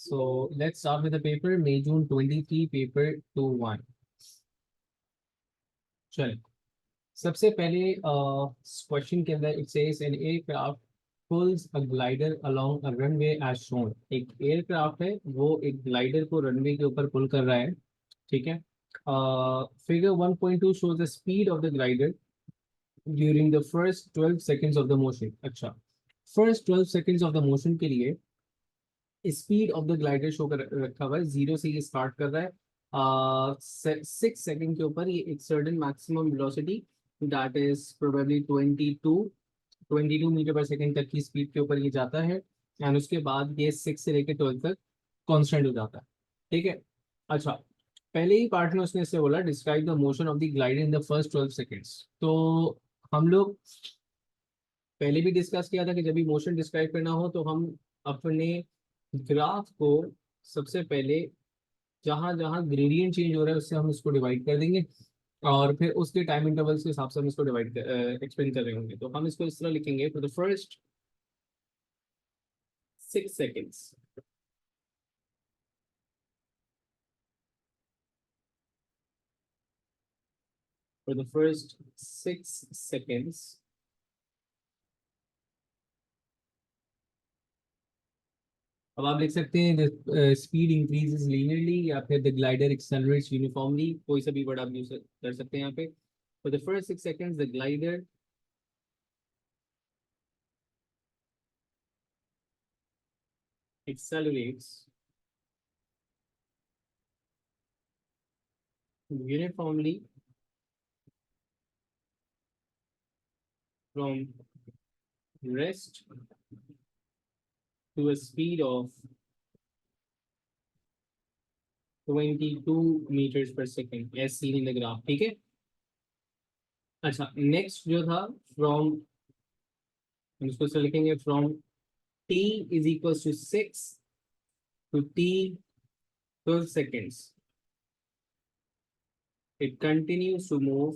So let's start with the paper, May June 23 paper 2-1. चल, सबसे पहले क्वेश्चन के अंदर it says an aircraft pulls a glider along a runway as shown. एक aircraft है, वो एक ग्लाइडर को रनवे के ऊपर पुल कर रहा है। ठीक है। Figure 1.2 shows the speed of the glider during the first 12 seconds of the motion। अच्छा, first 12 seconds of the motion के लिए speed of the glider show कर रखा हुआ है। जीरो से ये स्टार्ट कर रहा है, 6 सेकंड के ऊपर ये एक certain maximum velocity that is probably 22 metre per second तक की स्पीड के ऊपर ये जाता है। एंड उसके बाद ये 6 से लेकर 12 तक कांस्टेंट हो जाता है। ठीक है। अच्छा, पहले ही पार्ट में उसने इससे बोला describe the motion of the glider in the first 12 seconds. तो हम लोग पहले भी डिस्कस किया था कि जब भी मोशन डिस्क्राइब करना हो तो हम अपने ग्राफ को सबसे पहले जहां जहां ग्रेडियंट चेंज हो रहा है उससे हम इसको डिवाइड कर देंगे, और फिर उसके टाइम इंटरवल्स के हिसाब से हम इसको डिवाइड एक्सप्लेन कर रहे होंगे। तो हम इसको इस तरह लिखेंगे, for the first 6 seconds for the first 6 seconds अब आप लिख सकते हैं द स्पीड इंक्रीजेस लीनियरली या फिर द ग्लाइडर एक्सेलरेट्स यूनिफॉर्मली, कोई सा भी वर्ड आप यूज कर सकते हैं यहाँ पे। For the first 6 seconds the glider accelerates uniformly from rest to a speed of 22 meters per second as seen in the graph। ठीक है। अच्छा, नेक्स्ट जो था फ्रॉम, हम इसको से लिखेंगे from t is equal to 6 to t 12 seconds it continues to move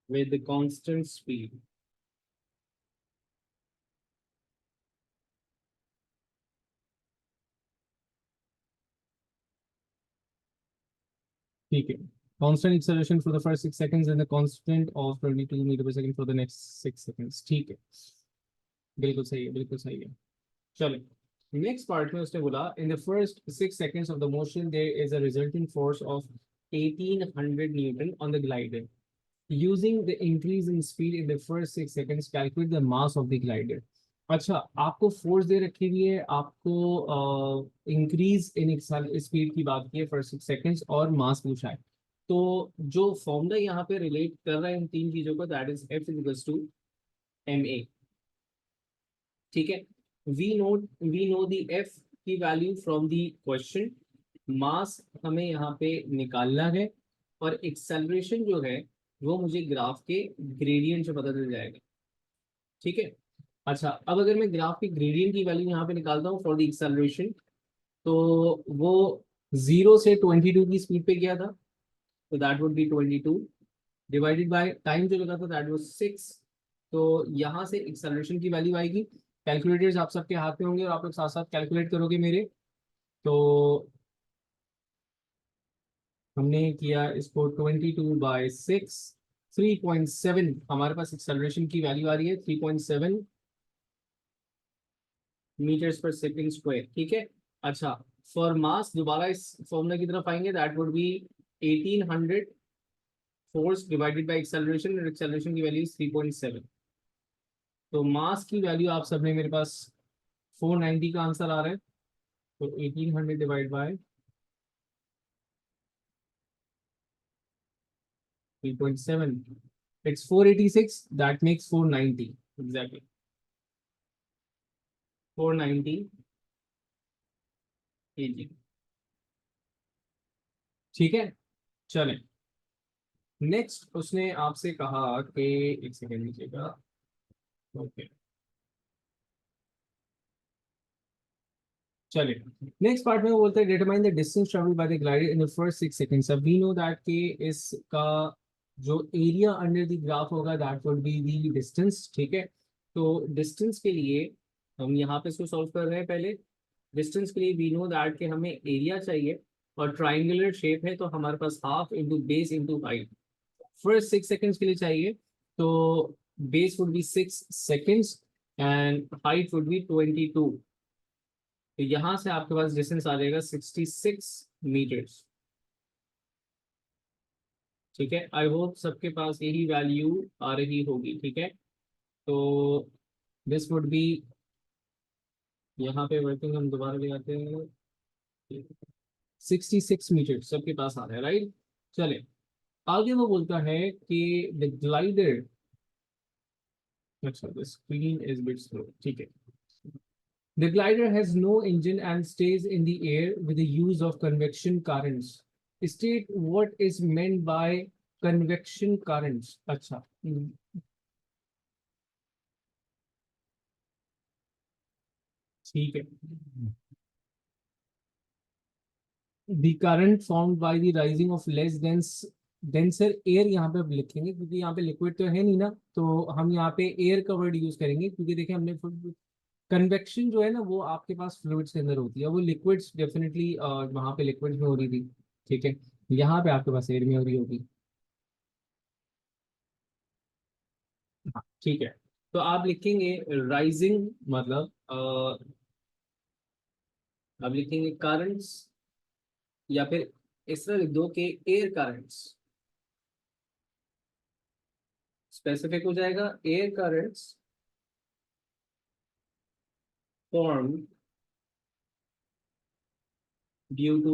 with the constant speed। ठीक है। Constant acceleration for the first 6 seconds and the constant of 22 meter per second for the next 6 seconds। ठीक है, बिल्कुल सही है, बिल्कुल सही है। चलो, नेक्स्ट पार्ट में उसने बोला in the first 6 seconds of the motion there is a resulting force of 1800 newton on the glider. Using the increase in speed in the first 6 seconds calculate the mass of the glider. अच्छा, आपको force दे रखी हुई है, आपको increase in speed की बात की है फर्स्ट 6 seconds, और मास पूछा है। तो जो फॉर्मूला यहाँ पे रिलेट कर रहा है इन तीन चीजों को, that is F equals to M A. ठीक है। वी नो दी एफ की value from the question, mass हमें यहाँ पे निकालना है, और एक्सेलरेशन जो है वो मुझे ग्राफ के ग्रेडियंट से पता चल जाएगा। ठीक है। अच्छा, अब अगर मैं ग्राफ के ग्रेडियंट की वैल्यू यहाँ पे निकालता हूँ फॉर द एक्सेलरेशन, तो वो 0 से 22 की स्पीड पे गया था, तो that would be 22 divided by time जो लगा था दैट वाज 6। तो यहाँ से एक्सेलरेशन की वैल्यू आएगी। कैलकुलेटर्स आप सबके हाथ में होंगे और आप लोग साथ साथ कैलकुलेट करोगे मेरे। तो हमने किया इसको 22/6, 3.7 हमारे पास एक्सेलरेशन की वैल्यू आ रही है, 3.7 मीटर्स पर सेकंड स्क्वायर। ठीक है। अच्छा, फॉर मास दोबारा इस फॉर्मूला की तरफ आएंगे, that would be 1800 force divided by acceleration, और एक्सेलरेशन की वैल्यू 3.7। तो मास की वैल्यू आप सबने मेरे पास 490 का आंसर आ रहा है, तो 1800 divide by 3.7, it's 486, that makes 490 exactly, 490 kg। ठीक है। चलें, नेक्स्ट उसने आपसे कहा कि एक सेकेंड लीजिएगा। ओके, चलिए, नेक्स्ट पार्ट में वो बोलते हैं determine the distance travelled by the glider in the first 6 seconds। अब वी नो दैट कि इसका जो एरिया अंडर द ग्राफ होगा that would be the distance. ठीक है। तो डिस्टेंस के लिए हम यहाँ पे इसको सॉल्व कर रहे हैं। पहले डिस्टेंस के लिए वी नो दैट कि हमें एरिया चाहिए और ट्राइंगुलर शेप है, तो हमारे पास half into base into height. First 6 seconds के लिए चाहिए, तो base would be 6 seconds and height would be 22। तो यहाँ से आपके पास डिस्टेंस आ जाएगा 66 मीटर्स। ठीक है, आई होप सबके पास यही वैल्यू आ रही होगी। ठीक है, तो दिस वुड बी, यहाँ पे वर्किंग हम दोबारा ले आते हैं, 66 मीटर सबके पास आ रहा है, राइट। चले आगे, वो बोलता है कि द ग्लाइडर, अच्छा the screen is bit slow, ठीक है। The glider has no engine and stays in the air with the use of convection currents. State what is meant by convection currents. अच्छा, ठीक है। The current formed by the rising of less denser air, यहाँ पे अब लिखेंगे क्योंकि यहाँ पे लिक्विड तो है नहीं ना, तो हम यहाँ पे एयर का वर्ड यूज करेंगे, क्योंकि देखिए हमने कन्वेक्शन जो है ना वो आपके पास फ्लूइड्स के अंदर होती है, वो लिक्विड्स डेफिनेटली वहाँ पे लिक्विड्स में हो रही थी। ठीक है, यहाँ पे आपके पास एयर में हो रही होगी। हाँ, ठीक है। तो आप लिखेंगे राइजिंग, मतलब आप लिखेंगे करंट्स, या फिर इस तरह लिख दो कि एयर करंट्स, स्पेसिफिक हो जाएगा। Air currents form due to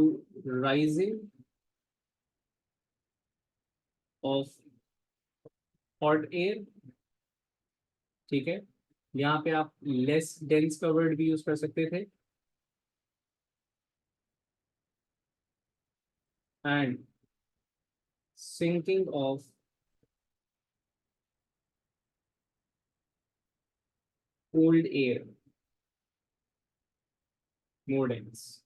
rising of hot air. ठीक है, यहाँ पे आप लेस डेंस का वर्ड भी यूज कर सकते थे, and sinking of cold air more dense.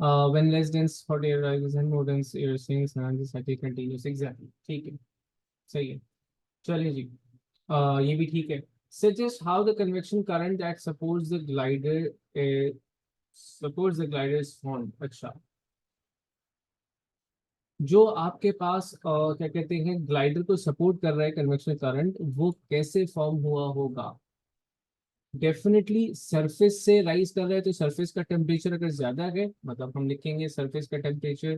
When less dense hot air rises and more dense air sinks and the cycle continues, exactly, ठीक है, सही है। चलिए जी, ये भी ठीक है। Suggest how the convection current that supports the glider is formed। अच्छा, जो आपके पास क्या कहते हैं ग्लाइडर को सपोर्ट कर रहा है कन्वेक्शन करंट, वो कैसे फॉर्म हुआ होगा। डेफिनेटली सरफेस से राइज कर रहा है, तो सरफेस का टेम्परेचर अगर ज्यादा है, मतलब हम लिखेंगे सरफेस का टेम्परेचर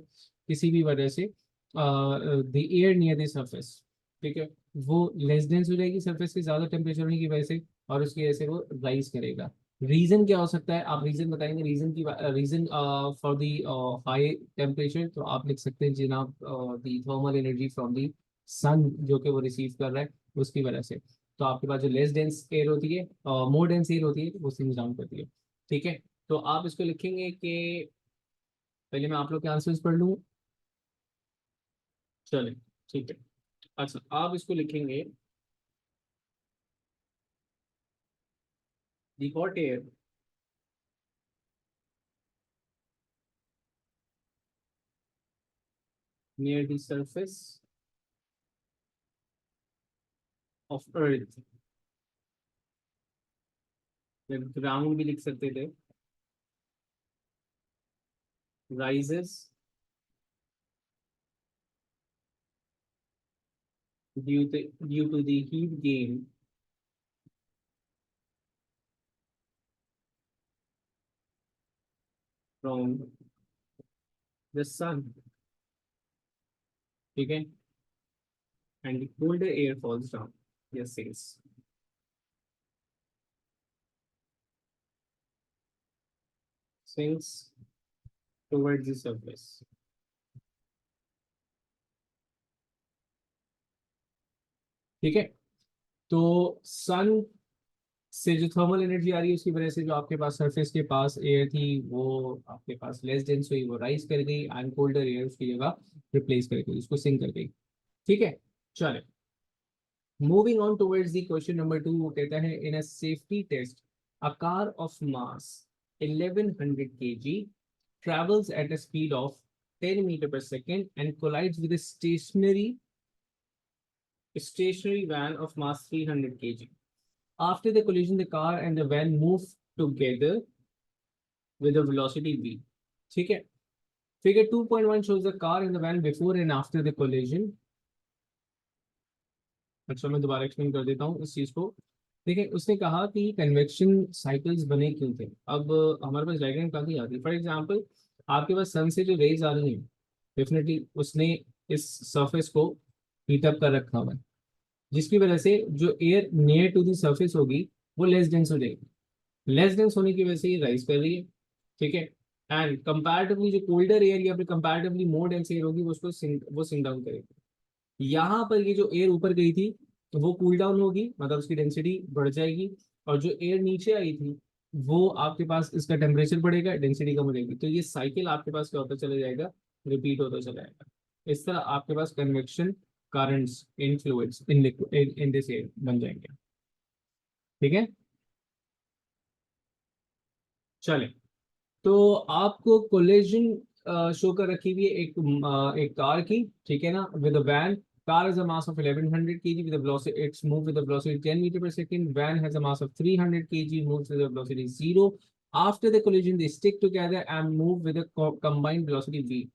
किसी भी वजह से the air near the surface, ठीक है, वो लेस डेंस हो जाएगी सरफेस के ज्यादा टेम्परेचर होने की वजह से, और उसकी वजह से वो राइज करेगा। रीजन क्या हो सकता है, आप रीजन बताएंगे, reason for the high temperature, तो आप लिख सकते हैं जनाब the thermal energy from the sun जो कि वो रिसीव कर रहा है, उसकी वजह से। तो आपके पास जो लेस डेंस एयर होती है, मोर डेंस एयर होती है, वो सिंक डाउन करती है। ठीक है, तो आप इसको लिखेंगे कि, पहले मैं आप लोग के आंसर्स पढ़ लूँ। चले, ठीक है। अच्छा, आप इसको लिखेंगे the hot air near the surface of earth, ground भी लिख सकते थे, rises due to the heat gain from the sun, ठीक है, and the colder air falls down, yes says, sinks towards the surface। ठीक है, तो सन से जो थर्मल एनर्जी आ रही है उसकी वजह से जो आपके पास सरफेस के पास एयर थी वो आपके पास लेस डेंस हुई, वो राइज कर गई, एंड कोल्डर एयर उसकी जगह रिप्लेस कर गई, उसको सिंक कर गई। ठीक है, चले moving on towards the question number 2। वो कहता है in a safety test a car of mass 1100 kg travels at a speed of 10 meter per second and collides with a stationary van of mass 300 kg. After the collision, the car and the van move together with a velocity v. ठीक है. Figure 2.1 shows the car and the van before and after the collision. अच्छा, मैं दोबारा explain कर देता हूँ इस चीज को. देखिए, उसने कहा कि कन्वेक्शन साइकिल्स बने क्यों थे. अब हमारे पास डायग्राम काफी आती है. फॉर एग्जांपल, आपके पास सन से जो रेज आ रही हैं, डेफिनेटली उसने इस सरफेस को हीट अप कर रखा हुआ है, जिसकी वजह से जो air near to the surface होगी वो लेस डेंस हो जाएगी. लेस डेंस होने की वजह से ये राइज कर रही है. ठीक है. एंड कंपैरेटिवली जो कोल्डर एयर या फिर कंपैरेटिवली मोर डेंस एयर होगी उसको वो सिंक डाउन करेगी. यहाँ पर ये जो एयर ऊपर गई थी तो वो कूल डाउन होगी, मतलब उसकी डेंसिटी बढ़ जाएगी. और जो एयर नीचे आई थी वो आपके पास इसका टेम्परेचर बढ़ेगा, डेंसिटी कम हो जाएगी. तो ये साइकिल आपके पास क्या होता चला जाएगा, रिपीट होता चला जाएगा. इस तरह आपके पास convection currents in fluids in this air बन जाएंगे. ठीक है. चले, तो आपको कोलिजन शो कर रखी हुई है एक कार की. ठीक है ना, with a van. Car has a mass of 1100 kg with a velocity, it's moved with a velocity 10 meter per second. Van has a mass of 300 kg, moves with a velocity 0. After the collision, they stick together and move with a combined velocity v.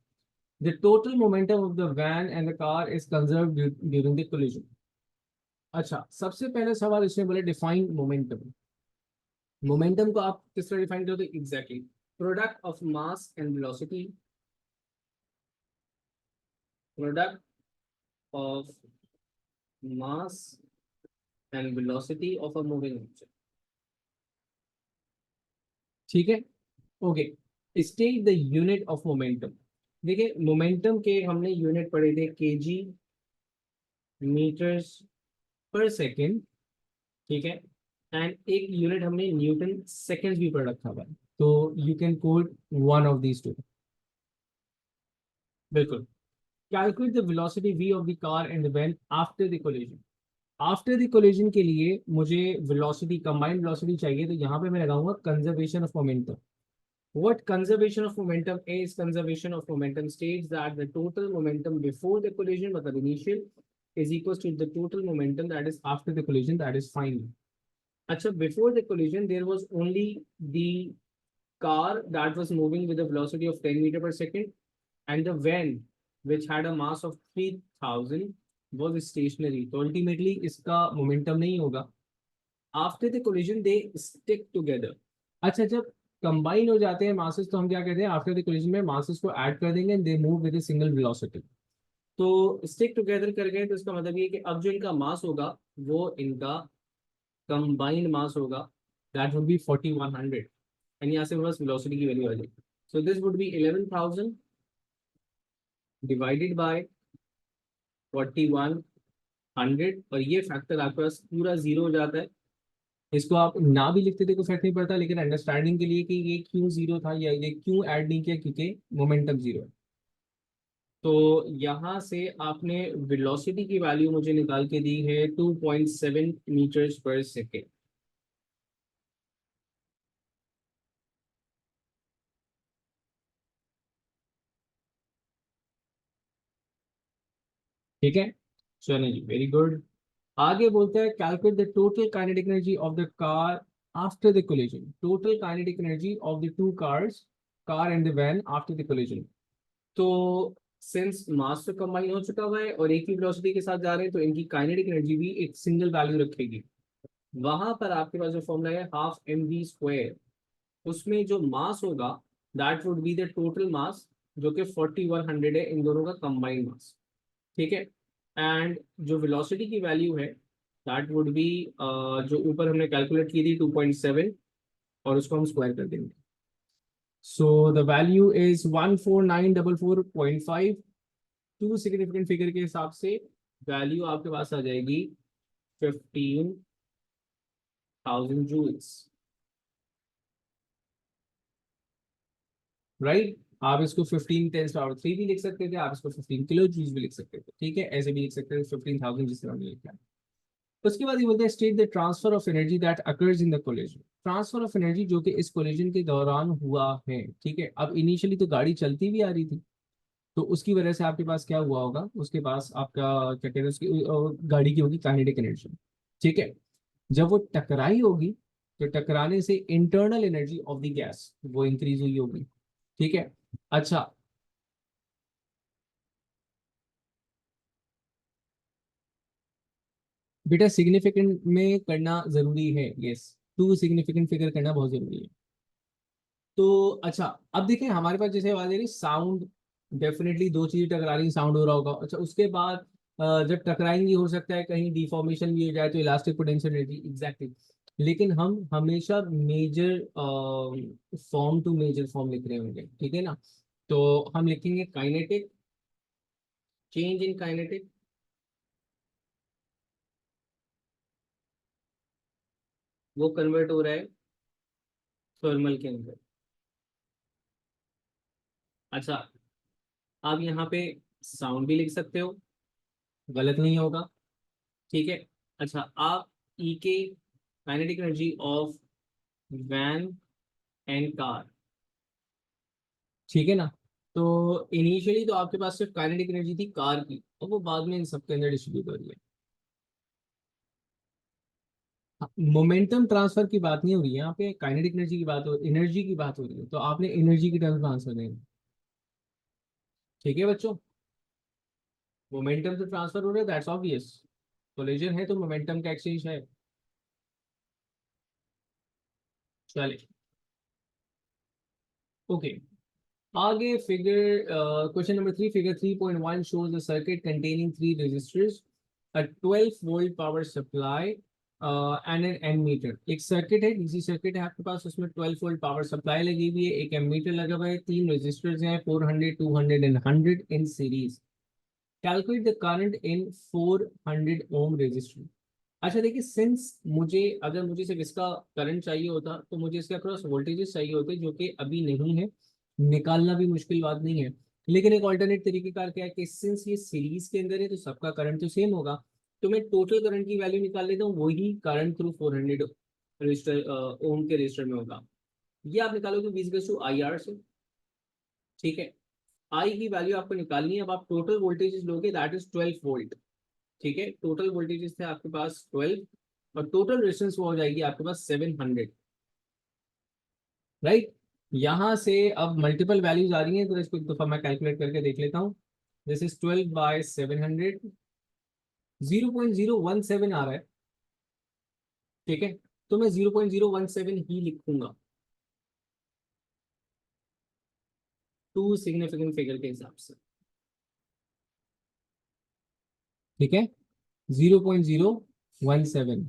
The total momentum of the van and the car is conserved during the collision. अच्छा, सबसे पहले सवाल इसमें बोले define momentum. Momentum को आप किस तरह डिफाइन करते हो? Exactly, product of mass and velocity, product of mass and velocity of a moving object. ठीक है. Okay, state the unit of momentum. देखिए, मोमेंटम के हमने यूनिट पढ़े थे केजी मीटर्स पर सेकेंड. ठीक है. एंड एक यूनिट हमने न्यूटन सेकेंड्स भी पढ़ रखा हुआ है. तो you can code one of these two. बिल्कुल. Calculate the velocity v of the car and the van after the collision. After the collision के लिए मुझे वेलोसिटी, कंबाइंड वेलोसिटी चाहिए. तो यहाँ पे मैं लगाऊंगा conservation of momentum. What conservation of momentum is? Conservation of momentum states that the total momentum before the collision, but the initial, is equals to the total momentum that is after the collision, that is final. Achha, before the collision, there was only the car that was moving with a velocity of 10 meter per second, and the van, which had a mass of 3000, was stationary. So ultimately, इसका momentum नहीं होगा. After the collision, they stick together. अच्छा, जब combine हो जाते हैं masses तो हम क्या कहते हैं, आफ्टर द कोलिजन में मासेस को ऐड कर देंगे and they move with a single velocity. तो स्टिक टुगेदर कर गए तो इसका मतलब ये कि अब जो इनका मास होगा वो इनका कंबाइंड मास होगा, दैट वुड बी 4100. एंड यहाँ से बस वेलोसिटी की वैल्यू आ जाएगी. So this would B 11000 divided by 4100. और ये फैक्टर आपके पास पूरा जीरो हो जाता है. इसको आप ना भी लिखते थे कोई फर्क नहीं पड़ता, लेकिन अंडरस्टैंडिंग के लिए कि ये क्यों जीरो था या ये क्यों ऐड नहीं किया, क्योंकि मोमेंटम जीरो है. तो यहाँ से आपने वेलोसिटी की वैल्यू मुझे निकाल के दी है 2.7 मीटर्स पर सेकेंड. ठीक है. चलिए जी, वेरी गुड. आगे बोलता है calculate the total kinetic energy of the car after the collision. Total kinetic energy of the two cars, car and the van, after the collision. तो सिंस मास तो combine हो चुका हुआ है और एक ही वेलोसिटी के साथ जा रहे हैं, तो इनकी काइनेटिक एनर्जी भी एक सिंगल वैल्यू रखेगी. वहां पर आपके पास जो फॉर्मूला है हाफ एम वी स्क्वायर, उसमें जो मास होगा that would be the total mass, जो कि 4100 है इन दोनों का कंबाइंड मास. ठीक है. एंड जो वेलोसिटी की वैल्यू है दैट वुड बी, जो ऊपर हमने कैलकुलेट की थी 2.7, और उसको हम स्क्वायर कर देंगे. So the value is 14944.5. Two significant figure के हिसाब से वैल्यू आपके पास आ जाएगी 15,000 जूल्स. राइट. आप इसको 15 × 10⁻³ भी लिख सकते थे, आप इसको 15 किलो जूल्स भी लिख सकते थे. ठीक है, ऐसे भी लिख सकते थे 15,000 जिस तरह हमने लिखा है. उसके बाद ये बोलते हैं state the transfer of energy that occurs in the collision. Transfer of energy जो कि इस कोलिजन के दौरान हुआ है. ठीक है. अब इनिशियली तो गाड़ी चलती भी आ रही थी, तो उसकी वजह से आपके पास क्या हुआ होगा, उसके पास आपका क्या कहते हैं उसकी गाड़ी की होगी काइनेटिक एनर्जी। ठीक है, जब वो टकराई होगी तो टकराने से internal energy of the gas वो इंक्रीज हुई होगी। ठीक है। अच्छा, बेटा सिग्निफिकेंट में करना जरूरी है, यस, टू सिग्निफिकेंट फिगर करना बहुत जरूरी है। तो अच्छा, अब देखें हमारे पास जैसे आवाज आ रही साउंड, डेफिनेटली दो चीजें टकरा रही साउंड हो रहा होगा। अच्छा, उसके बाद जब टकराएंगी हो सकता है कहीं डिफॉर्मेशन भी हो जाए तो इलास्टिक पोटेंशियल एनर्जी, एग्जैक्टली। लेकिन हम हमेशा major form to major form लिख रहे होंगे, ठीक है ना। तो हम लिखेंगे काइनेटिक, चेंज इन काइनेटिक, वो कन्वर्ट हो रहा है थर्मल के अंदर। अच्छा, आप यहाँ पे साउंड भी लिख सकते हो, गलत नहीं होगा। ठीक है। अच्छा, आप ई के kinetic energy of van and car, ठीक है ना। तो इनिशियली तो आपके पास सिर्फ काइनेटिक एनर्जी थी कार की, और वो बाद में इन सबके अंदर डिस्ट्रीब्यूट हो रही है। मोमेंटम ट्रांसफर की बात नहीं हो रही है यहाँ पे, काइनेटिक एनर्जी की बात हो, एनर्जी की बात हो रही है, तो आपने एनर्जी की टर्म्स में आंसर देना। ठीक है बच्चों, मोमेंटम तो ट्रांसफर हो रहा है, दैट्स ऑब्वियस। कोलिजन है तो मोमेंटम का एक्सचेंज है। चलिए, ओके, आगे figure, question number 3, figure 3.1 shows a circuit containing three resistors, a 12 volt power supply and an ammeter। एक सर्किट है, डीसी सर्किट है आपके पास, उसमें 12 वोल्ट पावर सप्लाई लगी हुई है, एक एमीटर लगा हुआ है, तीन रेजिस्टर्स हैं 400, 200 and 100 in series. Calculate the current in 400 ohm resistor. अच्छा देखिए, सिंस मुझे, अगर मुझे सिर्फ इसका करंट चाहिए होता तो मुझे इसके अक्रॉस वोल्टेजेस चाहिए होते, जो कि अभी नहीं है, निकालना भी मुश्किल बात नहीं है। लेकिन एक ऑल्टरनेट तरीके का क्या है कि सिंस ये सीरीज के अंदर है तो सबका करंट तो सेम होगा, तो मैं टोटल करंट की वैल्यू निकाल लेता हूँ, वही करंट थ्रू 400 रजिस्टर ओम के रजिस्टर में होगा। ये आप निकालोगे V टू आई आर से। ठीक है, आई की वैल्यू आपको निकालनी है, अब आप टोटल वोल्टेज लोगे, दैट इज 12 वोल्ट। ठीक है, टोटल वोल्टेजेस थे आपके पास 12, और टोटल रेजिस्टेंस वो हो जाएगी आपके पास 700। राइट, यहाँ से अब मल्टीपल वैल्यूज आ रही हैं, तो इसको एक दफा मैं कैलकुलेट करके देख लेता हूँ। दिस इज 12/700, 0.017 आ रहा है। ठीक है, तो मैं 0.017 ही लिखूंगा, टू सिग्निफिकेंट फिगर के हिसाब से। ठीक है, 0.017।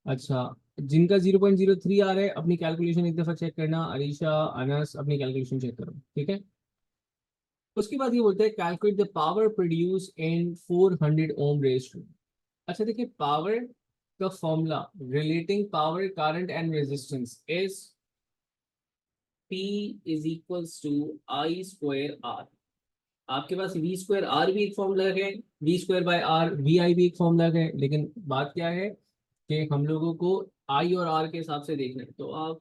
अच्छा, जिनका 0.03 आ रहा है अपनी कैलकुलेशन एक दफा चेक करना, अरीशा, अनस, अपनी कैलकुलेशन चेक करो। ठीक है, उसके बाद ये बोलते हैं calculate the power produce in 400 ohm resistor. अच्छा देखिए, पावर का formula relating power current and resistance is P is equals to I square R. आपके पास वी स्क्वायर आर भी एक फॉर्मूला है, V square by R V I भी एक फॉर्मूला है, लेकिन बात क्या है कि हम लोगों को आई और आर के हिसाब से देखना है। तो आप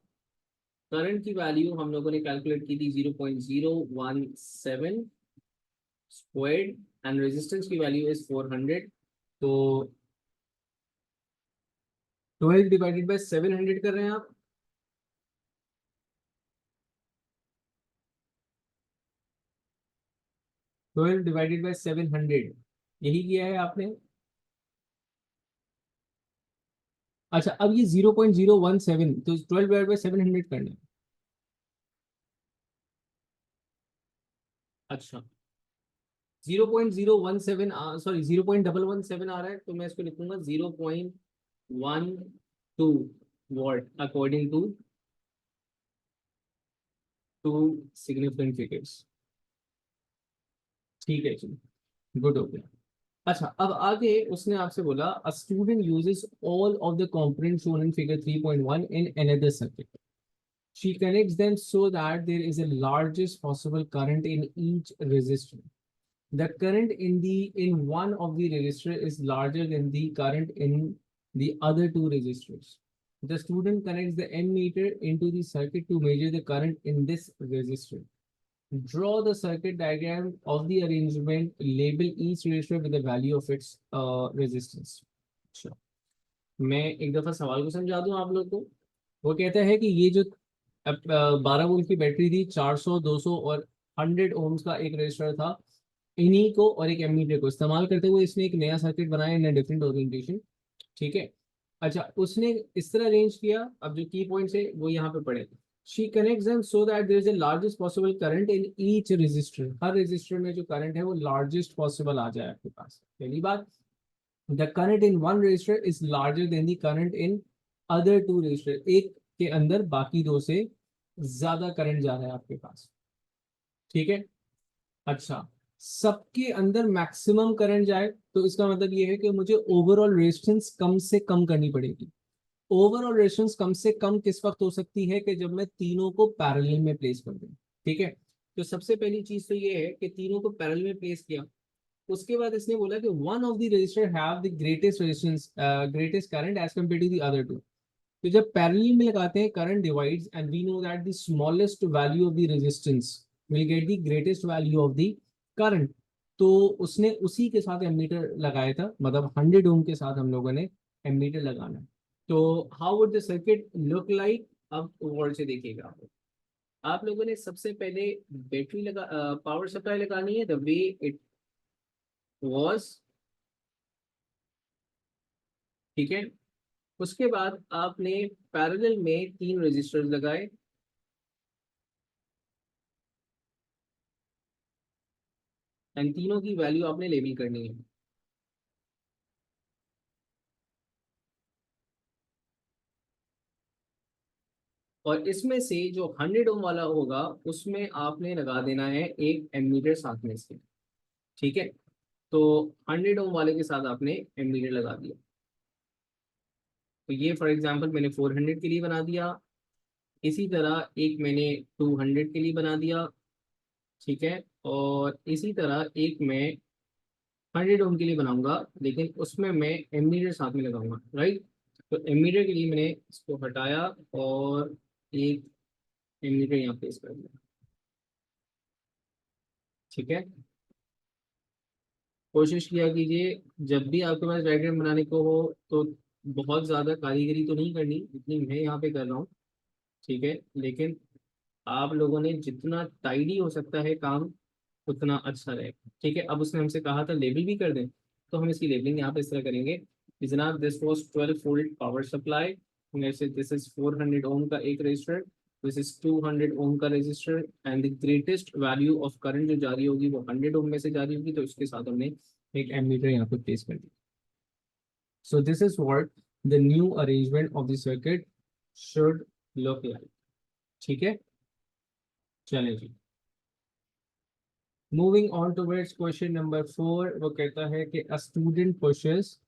करंट की वैल्यू हम लोगों ने कैलकुलेट की थी 0.017 स्क्वायर्ड, एंड रेजिस्टेंस की वैल्यू इज 400। तो 12 डिवाइडेड बाय 700 कर रहे हैं आप, 12 डिवाइडेड बाय 700, यही किया है आपने। अच्छा, अब ये 0.017, तो 12 डिवाइडेड बाय 700 करना है। अच्छा, 0.017, सॉरी 0.117 आ रहा है, तो मैं इसको लिखूंगा 0.12 watt according to significant figures. ठीक है जी, गुड हो गया। अच्छा, अब आगे उसने आपसे बोला a student uses all of the component shown in figure 3.1 in another circuit. She connects them so that there is a largest possible current in each resistor. The current in one of the resistor is larger than the current in the other two resistors. The student connects the ammeter into the circuit to measure the current in this resistor. draw the circuit diagram of the arrangement, label each resistor with the value of its resistance. अच्छा, मैं एक दफा सवाल को समझा दूं आप लोग को। वो कहता है कि ये जो 12 वोल्ट की बैटरी थी, 400, 200 और 100 ओम्स का एक रजिस्टर था, इन्हीं को और एक एमीटर को इस्तेमाल करते हुए इसने एक नया सर्किट बनाया इन डिफरेंट ओरिएंटेशन। ठीक है। अच्छा, उसने इस तरह अरेंज किया। अब जो की पॉइंट्स है वो यहाँ पे पड़े। She connects them so that there is a largest possible current in each resistor. हर रजिस्टर में जो करंट है वो लार्जेस्ट पॉसिबल आ जाए आपके पास। पहली बात, the current in one resistor is larger than the current in other two resistor. एक के अंदर बाकी दो से ज्यादा करंट जा रहा है आपके पास। ठीक है। अच्छा, सबके अंदर मैक्सिमम करंट जाए तो इसका मतलब ये है कि मुझे ओवरऑल रेजिस्टेंस कम से कम करनी पड़ेगी। ओवरऑल रेजिस्टेंस कम से कम किस वक्त हो सकती है कि जब मैं तीनों को पैरेलल में प्लेस कर दूं। ठीक है। तो सबसे पहली चीज तो ये है कि तीनों को पैरेलल में प्लेस किया। उसके बाद इसने बोला कि one of the resistor have the greatest resistance, greatest current as compare to the other two. तो जब पैरेलल में लगाते हैं, current divides and we know that the smallest value of the resistance will get the greatest value of the current. तो उसने उसी के साथ एमीटर लगाया था, मतलब 100 ओम के साथ हम लोगों ने एमीटर लगाना है। तो how would the circuit look like? अब वर्ड से देखिएगा। आप लोगों ने सबसे पहले बैटरी लगा, पावर सप्लाई लगानी है द वे इट वाज। ठीक है। उसके बाद आपने पैरेलल में तीन रजिस्टर्स लगाए एंड तीनों की वैल्यू आपने लेबल करनी है। और इसमें से जो 100 ओम वाला होगा उसमें आपने लगा देना है एक एमीटर साथ में से। ठीक है। तो 100 ओम वाले के साथ आपने एमीटर लगा दिया। तो ये फॉर एग्जांपल मैंने 400 के लिए बना दिया। इसी तरह एक मैंने 200 के लिए बना दिया। ठीक है। और इसी तरह एक मैं 100 ओम के लिए बनाऊंगा, लेकिन उसमें मैं एमीटर साथ में लगाऊंगा। राइट। तो एमीटर के लिए मैंने इसको हटाया और एक एमीटर यहाँ पेश कर दिया। ठीक है। कोशिश किया कीजिए जब भी आपके पास डायग्राम बनाने को हो तो बहुत ज़्यादा कारीगरी तो नहीं करनी जितनी मैं यहाँ पे कर रहा हूँ। ठीक है। लेकिन आप लोगों ने जितना टाइडी हो सकता है काम, उतना अच्छा रहेगा। ठीक है। अब उसने हमसे कहा था लेबल भी कर दें, तो हम इसकी लेबलिंग यहाँ पे इस तरह करेंगे कि जनाब this was 12 volt power supply, जैसे दिस इज 400 ओम का एक रजिस्टर, दिस इज 200 ओम का register and the greatest value of current जो जारी होगी वो 100 ओम में से जारी होगी। तो उसके साथ हमने एक एमीटर यहाँ पे प्लेस कर दिया। So this is what the new arrangement of the circuit should look like. ठीक है। चलें जी, moving on towards question number 4। वो कहता है कि a student pushes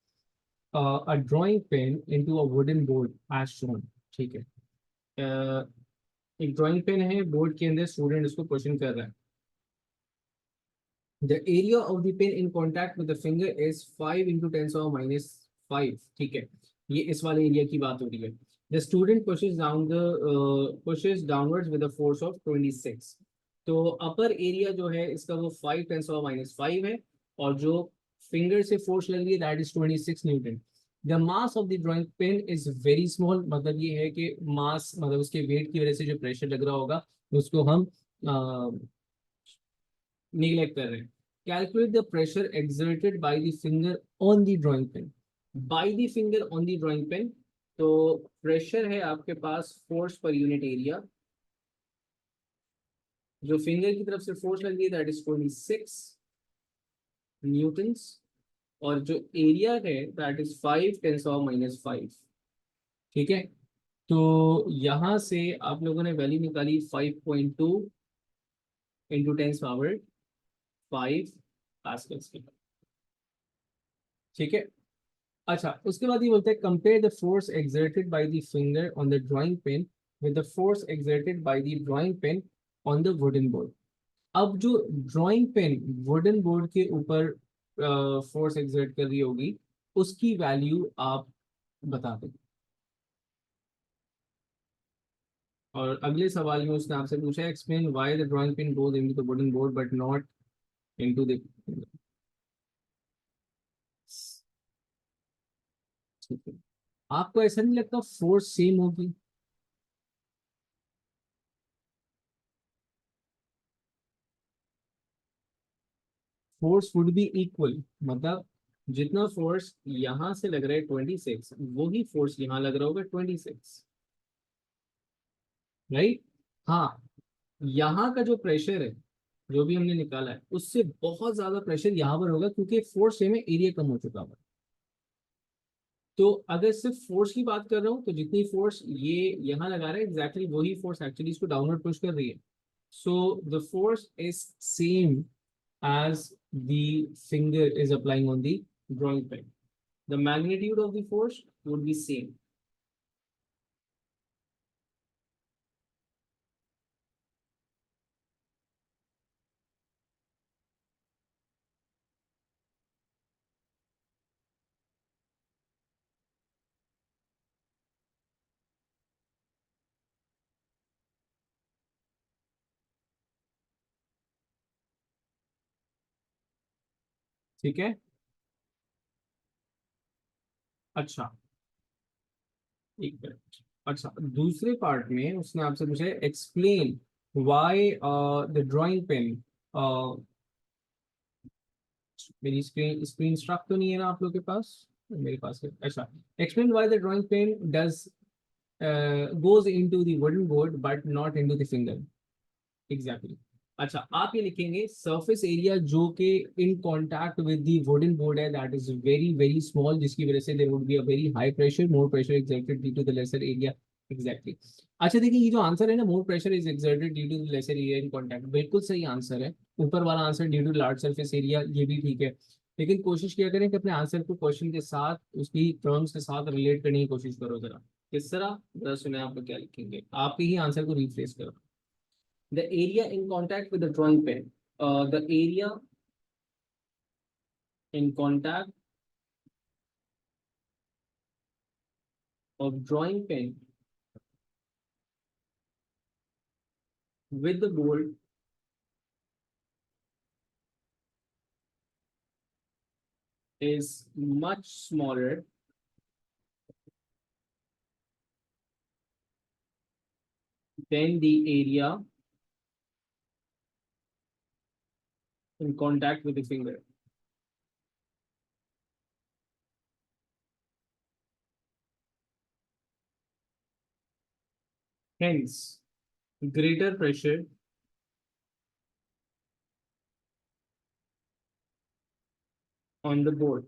a drawing pen into a wooden board as shown। ठीक है। एक ड्राइंग पेन है, बोर्ड के अंदर स्टूडेंट उसको क्वेश्चन कर रहा है। The area of the pain in contact with the finger is 5 × 10⁻⁵। ठीक है। ये इस वाले एरिया की बात हो रही है। The student pushes downwards with the force of 26। तो अपर एरिया जो है इसका वो 5 × 10⁻⁵ है, और जो फिंगर से फोर्स लग रही है that is 26 newton. The mass of the drawing pen is very small. मतलब ये है कि मास मतलब उसके वेट की वजह से जो प्रेशर लग रहा होगा उसको हम निगलेक्ट कर रहे हैं। Calculate the pressure exerted by the finger on the drawing pen। by the finger on the drawing pen, तो प्रेशर है आपके पास फोर्स पर यूनिट एरिया, जो फिंगर की तरफ से फोर्स लगी है दैट इज 26 न्यूटन्स, और जो एरिया है दैट इज 5 × 10⁻⁵। ठीक है। तो यहां से आप लोगों ने वैल्यू निकाली 5.2 इंटू 10⁻⁵ पास्कल्स की। ठीक है। अच्छा, उसके बाद ये बोलते हैं compare the force exerted by the finger on the drawing pen with the force exerted by the drawing pen on the wooden board। अब जो ड्राइंग पेन वुडन बोर्ड के ऊपर फोर्स एक्सर्ट कर रही होगी उसकी वैल्यू आप बता दें। और अगले सवाल में उसने आपसे पूछा explain why the drawing pin goes into the wooden board but not into the. ठीक है, आपको ऐसा नहीं लगता फोर्स सेम होगी? फोर्स वुड बी इक्वल, मतलब जितना फोर्स यहां से लग रहा है 26, वही फोर्स यहाँ लग रहा होगा 26, राइट? हाँ, यहाँ का जो प्रेशर है, जो भी हमने निकाला है, उससे बहुत ज्यादा प्रेशर यहाँ पर होगा क्योंकि फोर्स सेम है, एरिया कम हो चुका है। तो अगर सिर्फ फोर्स की बात कर रहा हूँ तो जितनी फोर्स ये यहाँ लगा रहा है एग्जैक्टली वही फोर्स एक्चुअली इसको डाउनवर्ड पुश कर रही है। So the force is same as the finger is applying on the drawing pen. The magnitude of the force would be same. ठीक है। अच्छा, एक मिनट। अच्छा, दूसरे पार्ट में उसने आपसे पूछा है explain why the drawing pen. मेरी स्क्रीन स्क्रीन स्ट्रक तो नहीं है ना आप लोग के पास? मेरे पास है। अच्छा, explain why the drawing pen does goes into the wooden board but not into the finger. Exactly. अच्छा, आप ये लिखेंगे सरफेस एरिया जो कि in contact with the wooden board है that is very very small, जिसकी वजह से there would be a very high pressure, more pressure exerted due to the lesser area. Exactly. अच्छा देखिए, ये जो आंसर है ना, more pressure is exerted due to the lesser area in contact, बिल्कुल सही आंसर है। ऊपर वाला answer due to large surface area, ये भी ठीक है। लेकिन कोशिश किया करें कि अपने आंसर को क्वेश्चन के साथ, उसकी टर्म्स के साथ रिलेट करने की कोशिश करो जरा। किस तरह? जरा सुने आप लोग क्या लिखेंगे, आपके ही आंसर को रिफ्रेश करो। The area in contact with the drawing pen. The area in contact of drawing pen with the board is much smaller than the area in contact with the finger. Hence, greater pressure on the board,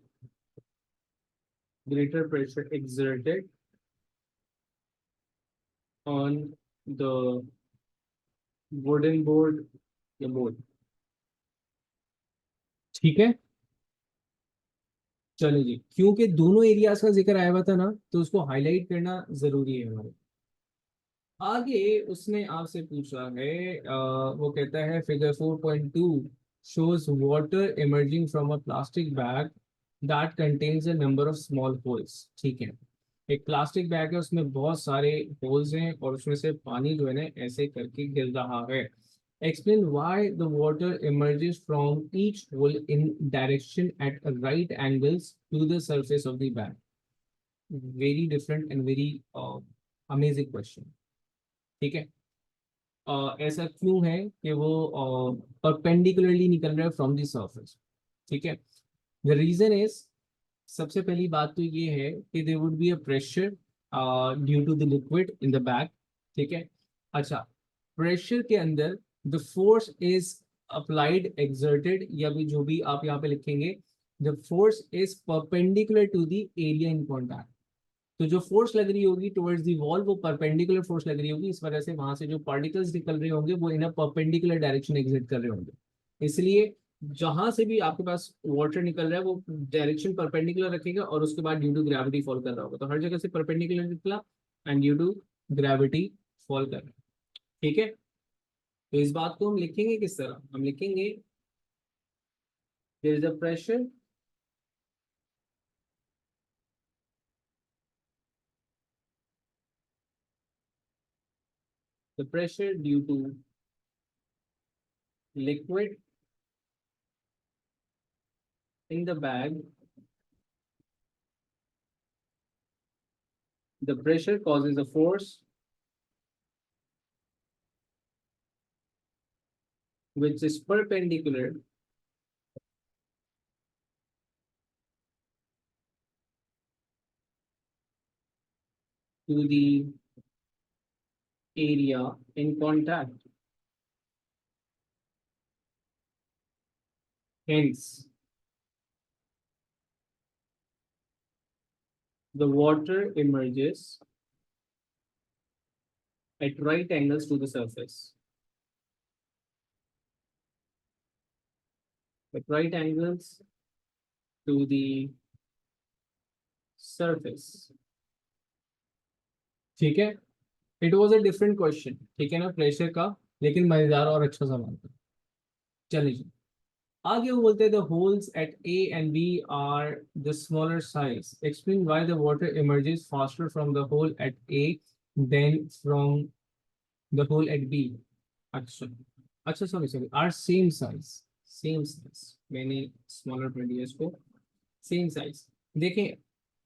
greater pressure exerted on the wooden board, the board. ठीक है। चलो जी, क्योंकि दोनों areas का जिक्र आया हुआ था ना, तो उसको हाईलाइट करना जरूरी है हमारे। आगे उसने आपसे पूछा है वो कहता है figure 4.2 shows water emerging from a plastic bag that contains a number of small holes। ठीक है, एक प्लास्टिक बैग है, उसमें बहुत सारे होल्स हैं और उसमें से पानी जो है ना ऐसे करके गिर रहा है। Explain why the water emerges from each hole in direction at right angles to the surface of the bag। Very different and very amazing question. ठीक है। ऐसा क्यों है कि वो परपेंडिकुलरली निकल रहा है फ्रॉम द सरफेस? ठीक है, द रीजन इज, सबसे पहली बात तो ये है कि there would be a pressure due to the liquid in the bag. ठीक है। अच्छा, प्रेशर के अंदर the force is applied exerted, या भी जो भी आप यहाँ पे लिखेंगे, the force is perpendicular to the area in contact. तो जो फोर्स लग रही होगी टुवर्ड्स दी वॉल, वो परपेंडिकुलर फोर्स लग रही होगी, इस वजह से वहां से जो पार्टिकल्स निकल रहे होंगे वो इन अ परपेंडिकुलर डायरेक्शन एग्जिट कर रहे होंगे। इसलिए जहां से भी आपके पास वाटर निकल रहा है वो डायरेक्शन परपेंडिकुलर रखेगा और उसके बाद ड्यू टू ग्रेविटी फॉल कर रहा होगा, तो हर जगह से परपेंडिकुलर निकला and due to gravity fall कर रहा है। ठीक है। तो इस बात को हम लिखेंगे किस तरह? हम लिखेंगे there is a pressure the pressure due to liquid in the bag, the pressure causes a force which is perpendicular to the area in contact. Hence, the water emerges at right angles to the surface. At right angles to the surface. ठीक है, it was a different question, ठीक है ना, pressure का, लेकिन मजेदार और अच्छा सवाल था। चलिए आगे वो बोलते हैं the holes at A and B are the smaller size, explain why the water emerges faster from the hole at A than from the hole at B. अच्छा अच्छा, sorry sorry, are same size, same size, मैंने smaller पढ़ दिया इसको, same size. देखें,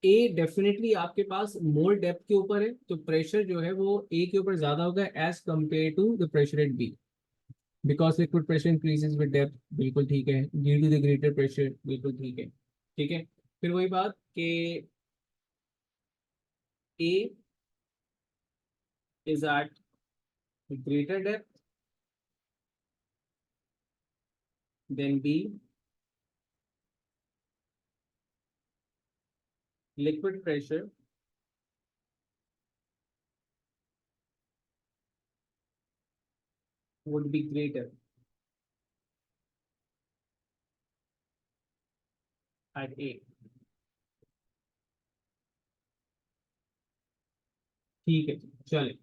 ए definitely आपके पास मोर depth के ऊपर है, तो प्रेशर जो है वो ए के ऊपर ज्यादा होगा as compare to the pressure at B, because liquid pressure increases with depth, बिल्कुल ठीक है, due to the greater pressure, बिल्कुल ठीक है, ठीक है। फिर वही बात कि A is at greater depth than B, liquid pressure would be greater at A. ठीक है, चले,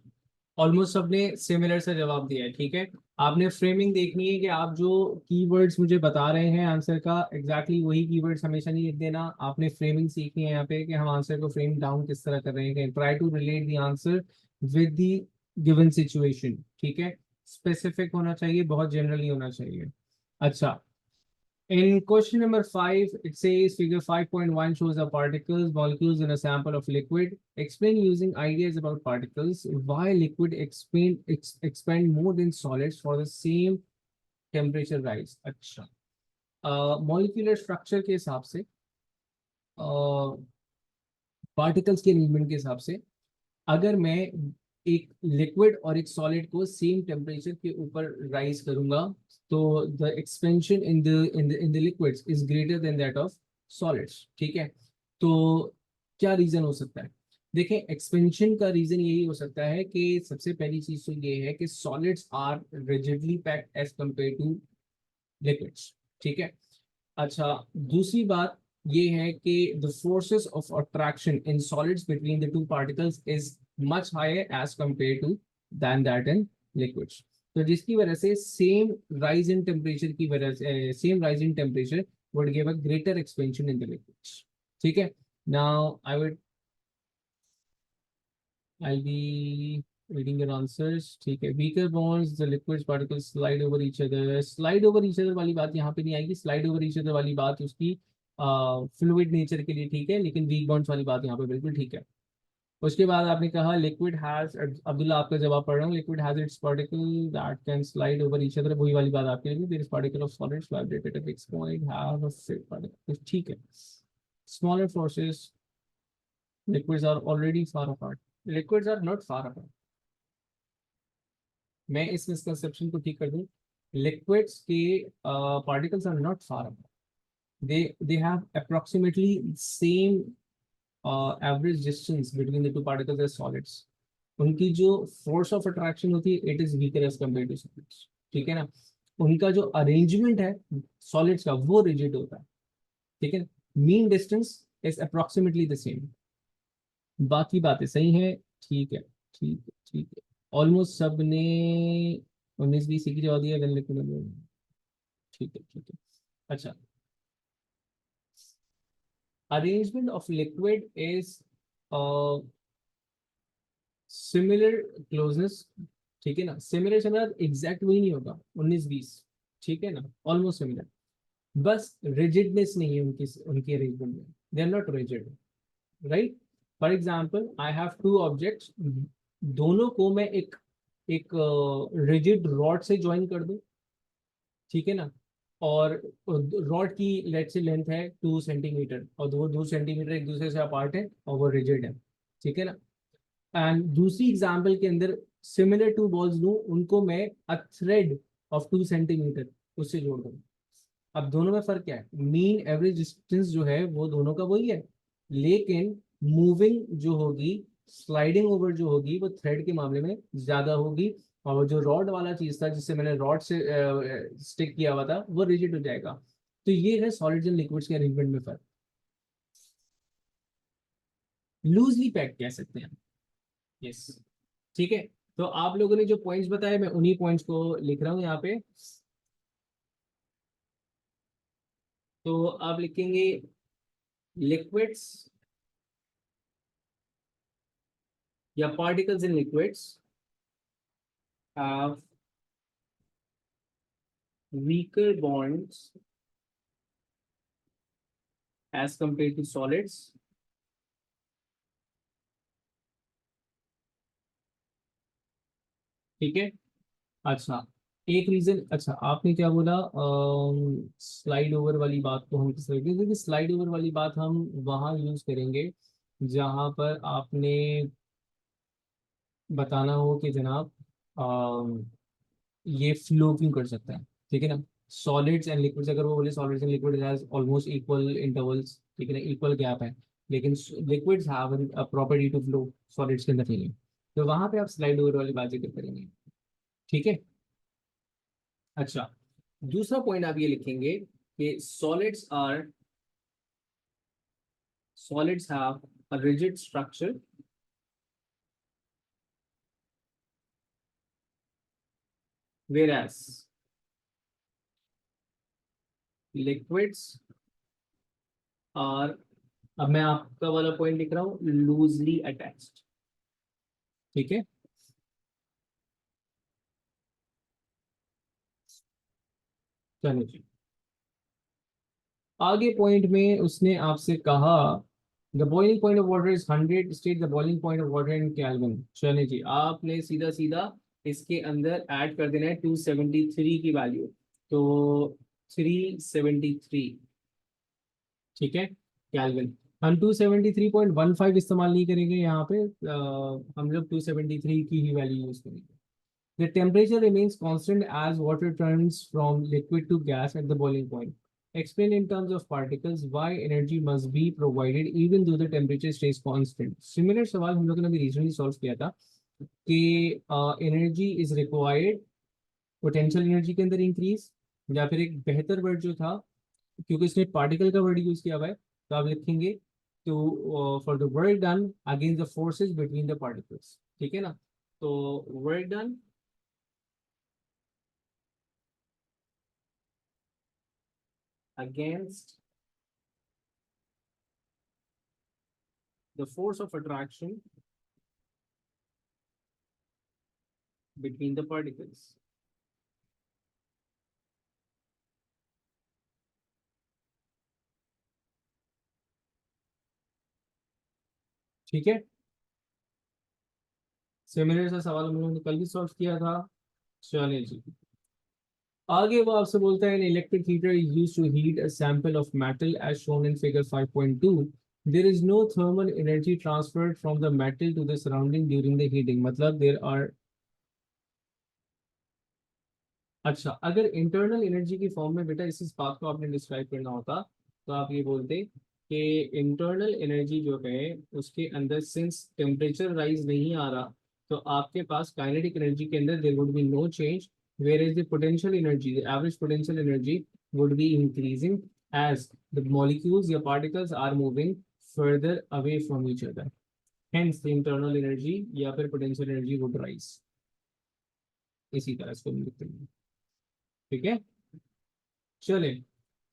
ऑलमोस्ट सबने सिमिलर सा जवाब दिया है, ठीक है। आपने फ्रेमिंग देखनी है कि आप जो कीवर्ड्स मुझे बता रहे हैं आंसर का, एग्जैक्टली वही कीवर्ड्स हमेशा नहीं लिख देना, आपने फ्रेमिंग सीखनी है यहाँ पे कि हम आंसर को फ्रेम डाउन किस तरह कर रहे हैं, try to relate the answer with the given situation, ठीक है। स्पेसिफिक होना चाहिए, बहुत जनरली होना चाहिए। अच्छा, in question number 5, it says figure 5.1 shows the particles, molecules in a sample of liquid. Explain using ideas about particles why liquid expand more than solids for the same temperature rise. अच्छा, molecular structure के हिसाब से, particles के arrangement के हिसाब से, अगर मैं एक लिक्विड और एक सॉलिड को सेम टेम्परेचर के ऊपर राइज करूंगा, तो the expansion in the liquids is greater then that of solids, ठीक है। तो क्या रीजन हो सकता है? देखें, एक्सपेंशन का रीजन यही हो सकता है कि सबसे पहली चीज तो ये है कि solids are rigidly packed as compare to liquids, ठीक है। अच्छा, दूसरी बात ये है कि the forces of attraction in solids between the two particles is much higher as compare to than that in liquids, तो जिसकी वजह से सेम राइज इन टेम्परेचर की वजह से, same rise in temperature would give a greater expansion in the liquids, ठीक है। Now I'll be reading your answers, ठीक है। weaker bonds, the liquids particles slide over each other, slide over each other वाली बात यहाँ पे नहीं आएगी, slide over each other वाली बात उसकी फ्लूइड नेचर के लिए ठीक है, लेकिन वीक बॉन्ड्स वाली बात यहाँ पे बिल्कुल ठीक है। उसके बाद आपने कहा लिक्विड हैज, अब्दुल्ला आपका जवाब पढ़ रहा हूँ, liquid has its particle that can slide over each other, वही वाली बात आपके लिए, there is particle of solids vibrated at fixed point have a fixed particle, ठीक है। Smaller forces, liquids are already far apart, liquids are not far apart, मैं इस misconception को ठीक कर दूं, लिक्विड्स के particles are not far apart, they have approximately same average distance between the two particles as solids, उनकी जो force of attraction होती है it is weaker as compare to solids, ठीक है ना। उनका जो अरेंजमेंट है सॉलिड्स का वो रिजिड होता है, ठीक है। Mean distance is approximately the same, बाकी बातें सही है, ठीक है, ठीक है, ठीक है। ऑलमोस्ट सब ने 19-20 की जवाब दिया, ठीक है, ठीक है। अच्छा, arrangement of liquid is similar closeness ठीक है ना, सिमिलर सिमिलर एग्जैक्ट वही नहीं होगा 19-20, ठीक है ना, ऑलमोस्ट सिमिलर, बस रिजिडनेस नहीं है उनकी उनकी अरेंजमेंट में, they are not rigid, right. For example I have two objects, दोनों को मैं एक एक रिजिड रॉड से ज्वाइन कर दूं, ठीक है ना, और रॉड की लेट से लेंथ है 2 सेंटीमीटर और 2 सेंटीमीटर एक दूसरे से अपार्ट है और वो रिजिड है, ठीक है ना। एंड दूसरी एग्जाम्पल के अंदर सिमिलर टू बॉल्स लूं, उनको मैं अ थ्रेड ऑफ 2 सेंटीमीटर उससे जोड़ दूं। अब दोनों में फर्क क्या है, मीन एवरेज डिस्टेंस जो है वो दोनों का वही है, लेकिन मूविंग जो होगी, स्लाइडिंग ओवर जो होगी वो थ्रेड के मामले में ज्यादा होगी, और जो रॉड वाला चीज था जिससे मैंने रॉड से स्टिक किया हुआ था वो रिजिड हो जाएगा। तो ये है सॉलिड्स एंड लिक्विड्स के अरेंजमेंट में फर्क। लूजली पैक कह सकते हैं। यस, ठीक है। तो आप लोगों ने जो पॉइंट्स बताए मैं उन्हीं पॉइंट्स को लिख रहा हूँ यहाँ पे। तो आप लिखेंगे लिक्विड्स या particles in liquids have weaker bonds as compared to solids. ठीक है। अच्छा, एक रीजन, अच्छा आपने क्या बोला, स्लाइड ओवर वाली बात को हम किस तरह, क्योंकि स्लाइड ओवर वाली बात हम वहाँ यूज करेंगे जहाँ पर आपने बताना हो कि जनाब ये फ्लो क्यों कर सकता है, ठीक है ना। सॉलिड्स एंड लिक्विड्स, अगर वो बोले solids and liquid has almost equal intervals, ठीक है ना, इक्वल गैप है, लेकिन liquids have a property to flow, solids के अंदर नहीं है, तो वहां पे आप स्लाइड ओवर वाली बात जिक्र करेंगे, ठीक है। अच्छा, दूसरा पॉइंट आप ये लिखेंगे कि solids have a rigid structure, whereas liquids are, अब मैं आपका वाला पॉइंट लिख रहा हूँ, लूजली अटैच्ड, ठीक है। चलिए जी, आगे पॉइंट में उसने आपसे कहा the boiling point of water is 100, state the boiling point of water in kelvin. चलिए जी, आपने सीधा सीधा इसके अंदर ऐड कर देना है 273 की वैल्यू, तो 373, ठीक है, केल्विन। हम 273.15 इस्तेमाल नहीं करेंगे यहाँ पे, हम लोग 273 की ही वैल्यू यूज करेंगे। The temperature remains constant as water turns from liquid to gas at the boiling point. Explain in terms of particles why energy must be provided even though the temperature stays constant. Similar सवाल हम लोगों ने भी recently solve किया था कि energy is required potential energy के अंदर increase, या फिर एक बेहतर वर्ड जो था, क्योंकि इसने पार्टिकल का वर्ड यूज किया हुआ है, तो आप लिखेंगे तो for the work done against the forces between the particles, ठीक है ना। तो work done against the force of attraction between the particles, ठीक है। सिमिलर सा सवाल हम लोगों ने कल भी सॉल्व किया था। चलिए जी, आगे वो आपसे बोलता है electric heater is used to heat a sample of metal as shown in figure 5.2, there is no thermal energy transferred from the metal to the surrounding during the heating, मतलब देयर आर, अच्छा अगर internal energy की form में बेटा इस बात को आपने डिस्क्राइब करना होता, तो आप ये बोलते कि इंटरनल एनर्जी जो है उसके अंदर सिंस टेम्परेचर राइज नहीं आ रहा, तो आपके पास काइनेटिक एनर्जी के अंदर there would be no change, where is the potential energy, the average potential energy would be increasing as the molecules या particles are moving further away from each other, hence the internal energy या फिर potential energy would rise, इसी तरह इसको हम लिखते हैं, ठीक है। चले,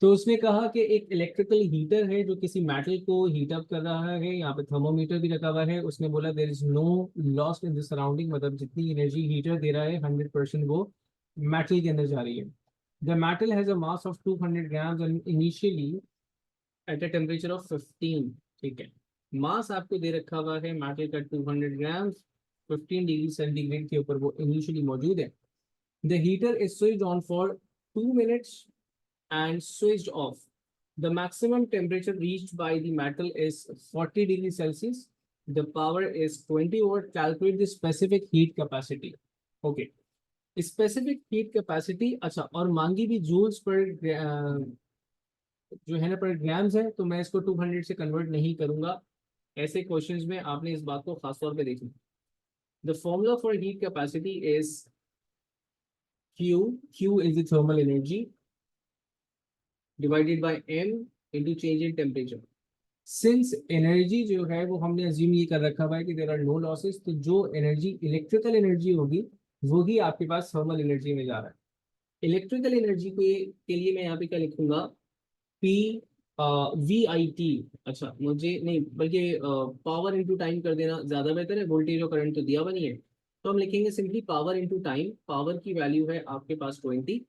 तो उसने कहा कि एक इलेक्ट्रिकल हीटर है जो किसी मेटल को हीट अप कर रहा है, यहाँ पे थर्मोमीटर भी रखा हुआ है। उसने बोला there is no loss in the surrounding, मतलब जितनी एनर्जी हीटर दे रहा है 100% वो मेटल के अंदर जा रही है। The metal has a mass of 200 grams and initially at a temperature of 15। ठीक है, मास आपको दे रखा हुआ है मेटल का 200 ग्राम्स, 15 डिग्री सेंटीग्रेड के ऊपर वो इनिशियली मौजूद है। The heater is switched on for 2 minutes and switched off. The maximum temperature reached by the metal is 40 degrees Celsius. The power is 20 watt. Calculate the specific heat capacity. Okay. Specific heat capacity, अच्छा, और मांगी भी joules per जो है ना पर grams है, तो मैं इसको 200 से कन्वर्ट नहीं करूंगा। ऐसे क्वेश्चंस में आपने इस बात को खास तौर पे देखना। The formula for heat capacity is Q is the thermal energy divided by M into change in temperature. Since energy जो है वो हमने अज्यूम ये कर रखा हुआ है कि देयर आर नो लॉसेस, तो जो एनर्जी इलेक्ट्रिकल एनर्जी होगी वो ही आपके पास थर्मल एनर्जी में जा रहा है। इलेक्ट्रिकल एनर्जी के लिए मैं यहाँ पे क्या लिखूंगा, पी VIT। अच्छा, मुझे नहीं बल्कि पावर इंटू टाइम कर देना ज्यादा बेहतर है, वोल्टेज और करंट तो दिया हुआ नहीं है। तो हम लिखेंगे simply power into time. Power की वैल्यू है आपके पास 20,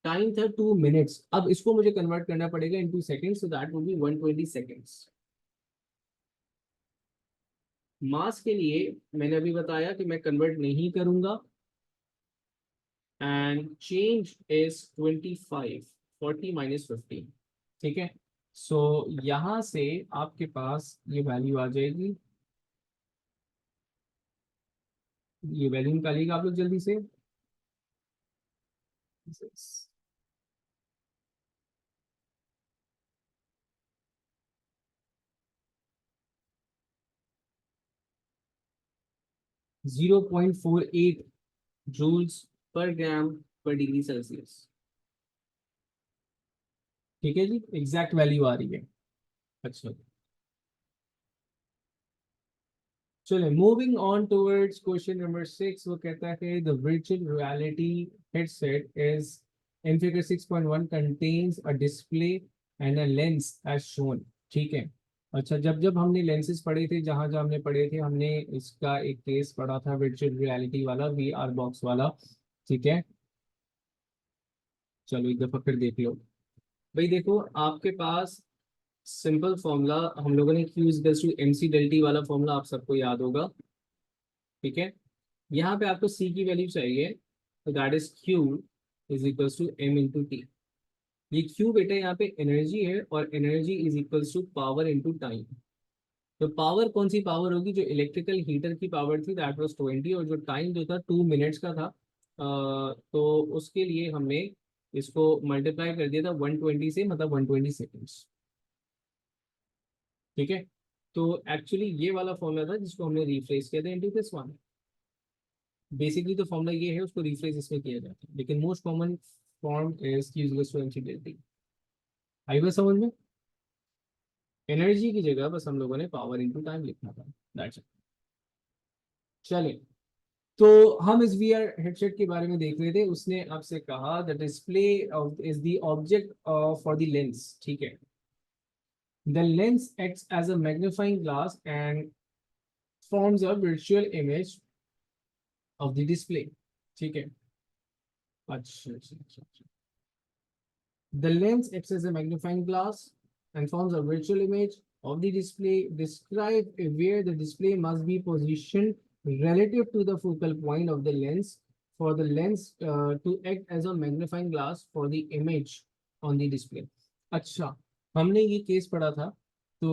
टाइम था 2 मिनट्स। अब इसको मुझे कन्वर्ट करना पड़ेगा into seconds, so that will be 120 seconds. Mass के लिए मैंने अभी बताया कि मैं कन्वर्ट नहीं करूंगा, एंड चेंज इज 25, 40 माइनस 15। ठीक है, सो यहां से आपके पास ये वैल्यू आ जाएगी। ये वैल्यू निकालिएगा आप लोग जल्दी से। 0.48 जूल्स पर ग्राम पर डिग्री सेल्सियस। ठीक है जी, एग्जैक्ट वैल्यू आ रही है। अच्छा, चलिए moving on towards question number 6। वो कहता है the virtual reality headset is in figure 6.1 contains a display and a lens as shown. ठीक है, अच्छा, जब जब हमने लेंसेज पढ़े थे, जहां जहां हमने पढ़े थे, हमने इसका एक केस पढ़ा था वर्चुअल रियलिटी वाला, VR बॉक्स वाला। ठीक है, चलो एक दफा फिर देख लो। भाई देखो, आपके पास सिंपल फॉर्मूला हम लोगों ने Q is to MC del T वाला फॉर्मूला आप सबको याद होगा। ठीक है, यहाँ पे आपको C की वैल्यू चाहिए, तो that is Q is equals to M into T. ये Q बेटा यहाँ पे एनर्जी है, और energy is equals to power into time. तो पावर कौन सी पावर होगी, जो इलेक्ट्रिकल हीटर की पावर थी दैट वाज 20, और जो टाइम जो था 2 मिनट्स का था। तो उसके लिए हमने इसको मल्टीप्लाई कर दिया था 120 से, मतलब 120 सेकेंड्स। ठीक है, तो एक्चुअली ये वाला फॉर्मूला था जिसको हमने रिप्लेस किया था इनटू दिस वन। बेसिकली तो फॉर्मूला ये है, उसको रिप्लेस इसमें किया जाता है, लेकिन most common form is Q equals to MC del T। आई बात समझ में? एनर्जी की जगह बस हम लोगों ने पावर इनटू टाइम लिखना था, दैट्स इट। चलिए, तो हम इस VR हेडसेट के बारे में देख रहे थे। उसने आपसे कहा the display of is the object for the lens. ठीक है, the lens acts as a magnifying glass and forms a virtual image of the display. ठीक है, अच्छा अच्छा अच्छा अच्छा। The lens acts as a magnifying glass and forms a virtual image of the display. Describe where the display must be positioned relative to the focal point of the lens for the lens to act as a magnifying glass for the image on the display. अच्छा, हमने ये case पढ़ा था। तो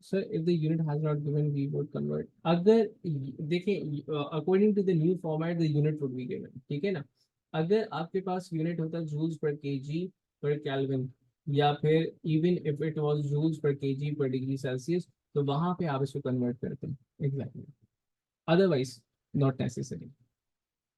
sir if the unit has not given we would convert. अगर देखें according to the new format the unit would be given. ठीक है ना, अगर आपके पास यूनिट होता joules per KG per kelvin, या फिर even if it was joules per KG per degree Celsius, तो वहां पे आप इसको कन्वर्ट करते हैं एग्जैक्टली, अदरवाइज नॉट नेसेसरी।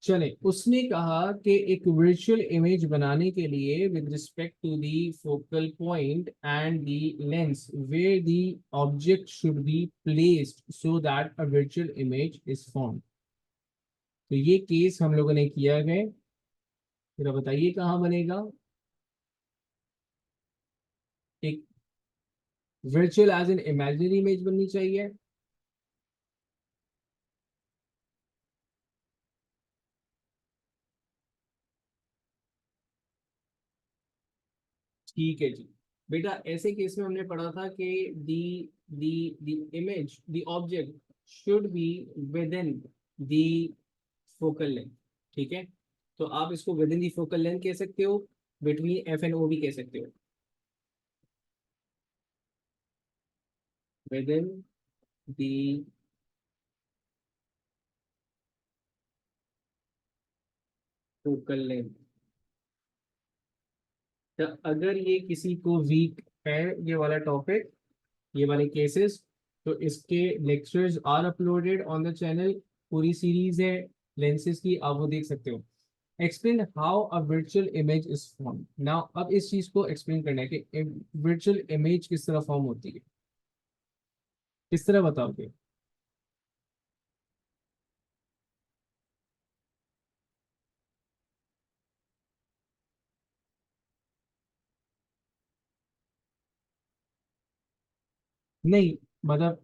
चले, उसने कहा कि एक वर्चुअल इमेज बनाने के लिए with respect to the focal point and the lens where the object should be placed so that a virtual image is form. तो ये केस हम लोगों ने किया है। जरा बताइए कहाँ बनेगा। एक virtual as an imaginary image बननी चाहिए। ठीक है जी। बेटा ऐसे केस में हमने पढ़ा था कि the the the image the object should be within the focal length. ठीक है, तो आप इसको within the focal length कह सकते हो, बिटवीन एफ एंड ओ भी कह सकते हो। With in the focal length. तो अगर ये किसी को वीक है ये वाला टॉपिक, ये वाले केसेस, तो इसके lectures are uploaded on the channel. पूरी सीरीज है लेंसेज की, आप वो देख सकते हो। Explain how a virtual image is form. Now अब इस चीज को एक्सप्लेन करना है कि वर्चुअल इमेज किस तरह फॉर्म होती है, किस तरह बताओगे। नहीं, मतलब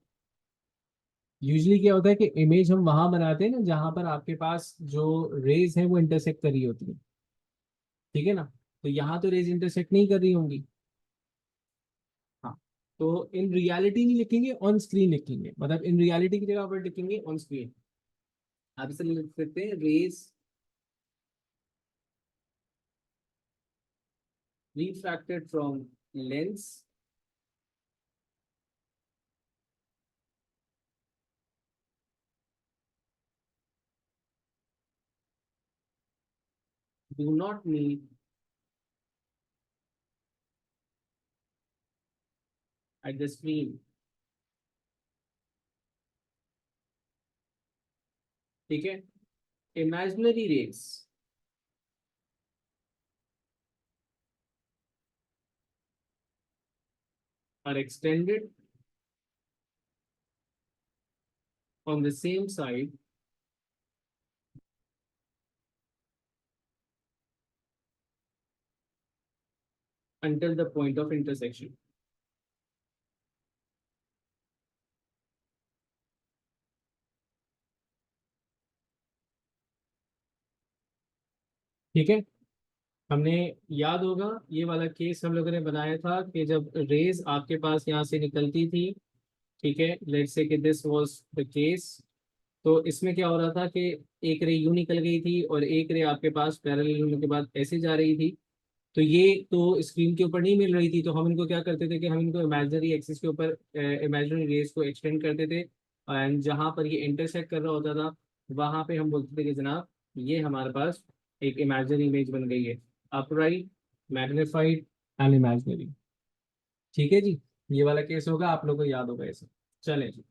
यूजली क्या होता है कि इमेज हम वहां बनाते हैं ना जहां पर आपके पास जो रेज है वो इंटरसेक्ट कर रही होती है। ठीक है ना, तो यहाँ तो रेज इंटरसेक्ट नहीं कर रही होंगी। हाँ, तो इन रियलिटी नहीं लिखेंगे, ऑन स्क्रीन लिखेंगे, मतलब इन रियलिटी की जगह पर लिखेंगे ऑन स्क्रीन। आप इसे लिख सकते हैं raise refracted from lens do not meet at the screen। ठीक है, imaginary rays are extended on the same side until the point of intersection। ठीक है, हमने याद होगा ये वाला केस हम लोगों ने बनाया था कि जब रेज आपके पास यहाँ से निकलती थी, ठीक है, लेट्स से कि दिस वाज द केस। तो इसमें क्या हो रहा था कि एक रे यूं निकल गई थी और एक रे आपके पास पैरेलल होने के बाद ऐसे जा रही थी। तो ये तो स्क्रीन के ऊपर नहीं मिल रही थी, तो हम इनको क्या करते थे कि हम इनको इमेजिनरी एक्सिस के ऊपर इमेजिनरी रेस को एक्सटेंड करते थे। एंड जहाँ पर ये इंटरसेक्ट कर रहा होता था वहां पे हम बोलते थे कि जनाब ये हमारे पास एक इमेजिनरी इमेज बन गई है, अपराइट, मैग्नीफाइड एंड इमेजिनरी। ठीक है जी, ये वाला केस होगा, आप लोगों को याद होगा ऐसे। चलें जी,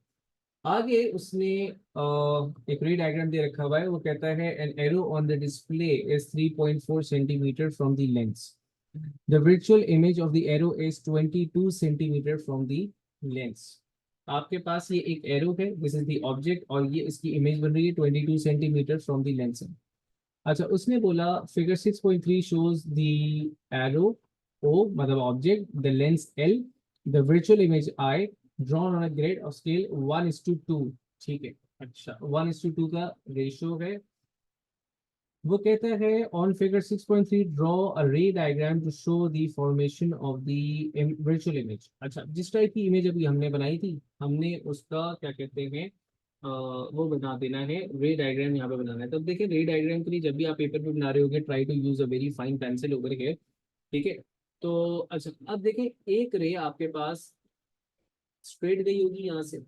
आगे उसने एक री डायग्राम दे रखा हुआ है, वो कहता है an arrow on the display is 3.4 centimetre from the lens. The virtual image of the arrow is 22 centimetre from the lens. आपके पास ये एक एरो है, दिस इज द ऑब्जेक्ट, और ये इसकी इमेज बन रही है 22 सेंटीमीटर फ्रॉम द लेंस। अच्छा, उसने बोला figure 6.3 shows the arrow O मतलब object, the lens L, the virtual image I, drawn on a grid of scale 1:2। ठीक है, अच्छा 1:2 का रेशियो है। वो कहता है on figure 6.3 draw a ray diagram to show the formation of the virtual image. अच्छा, जिस टाइप की इमेज अभी हमने बनाई थी, हमने उसका क्या कहते हैं वो बना देना है, रे डायग्राम यहाँ पे बनाना है। तब देखिए रे डायग्राम के लिए जब भी आप पेपर पे बना रहे होगे, try to use a very fine pencil over here. ठीक है, तो अच्छा अब देखें, एक रे आपके पास स्ट्रेट गई होगी यहाँ से,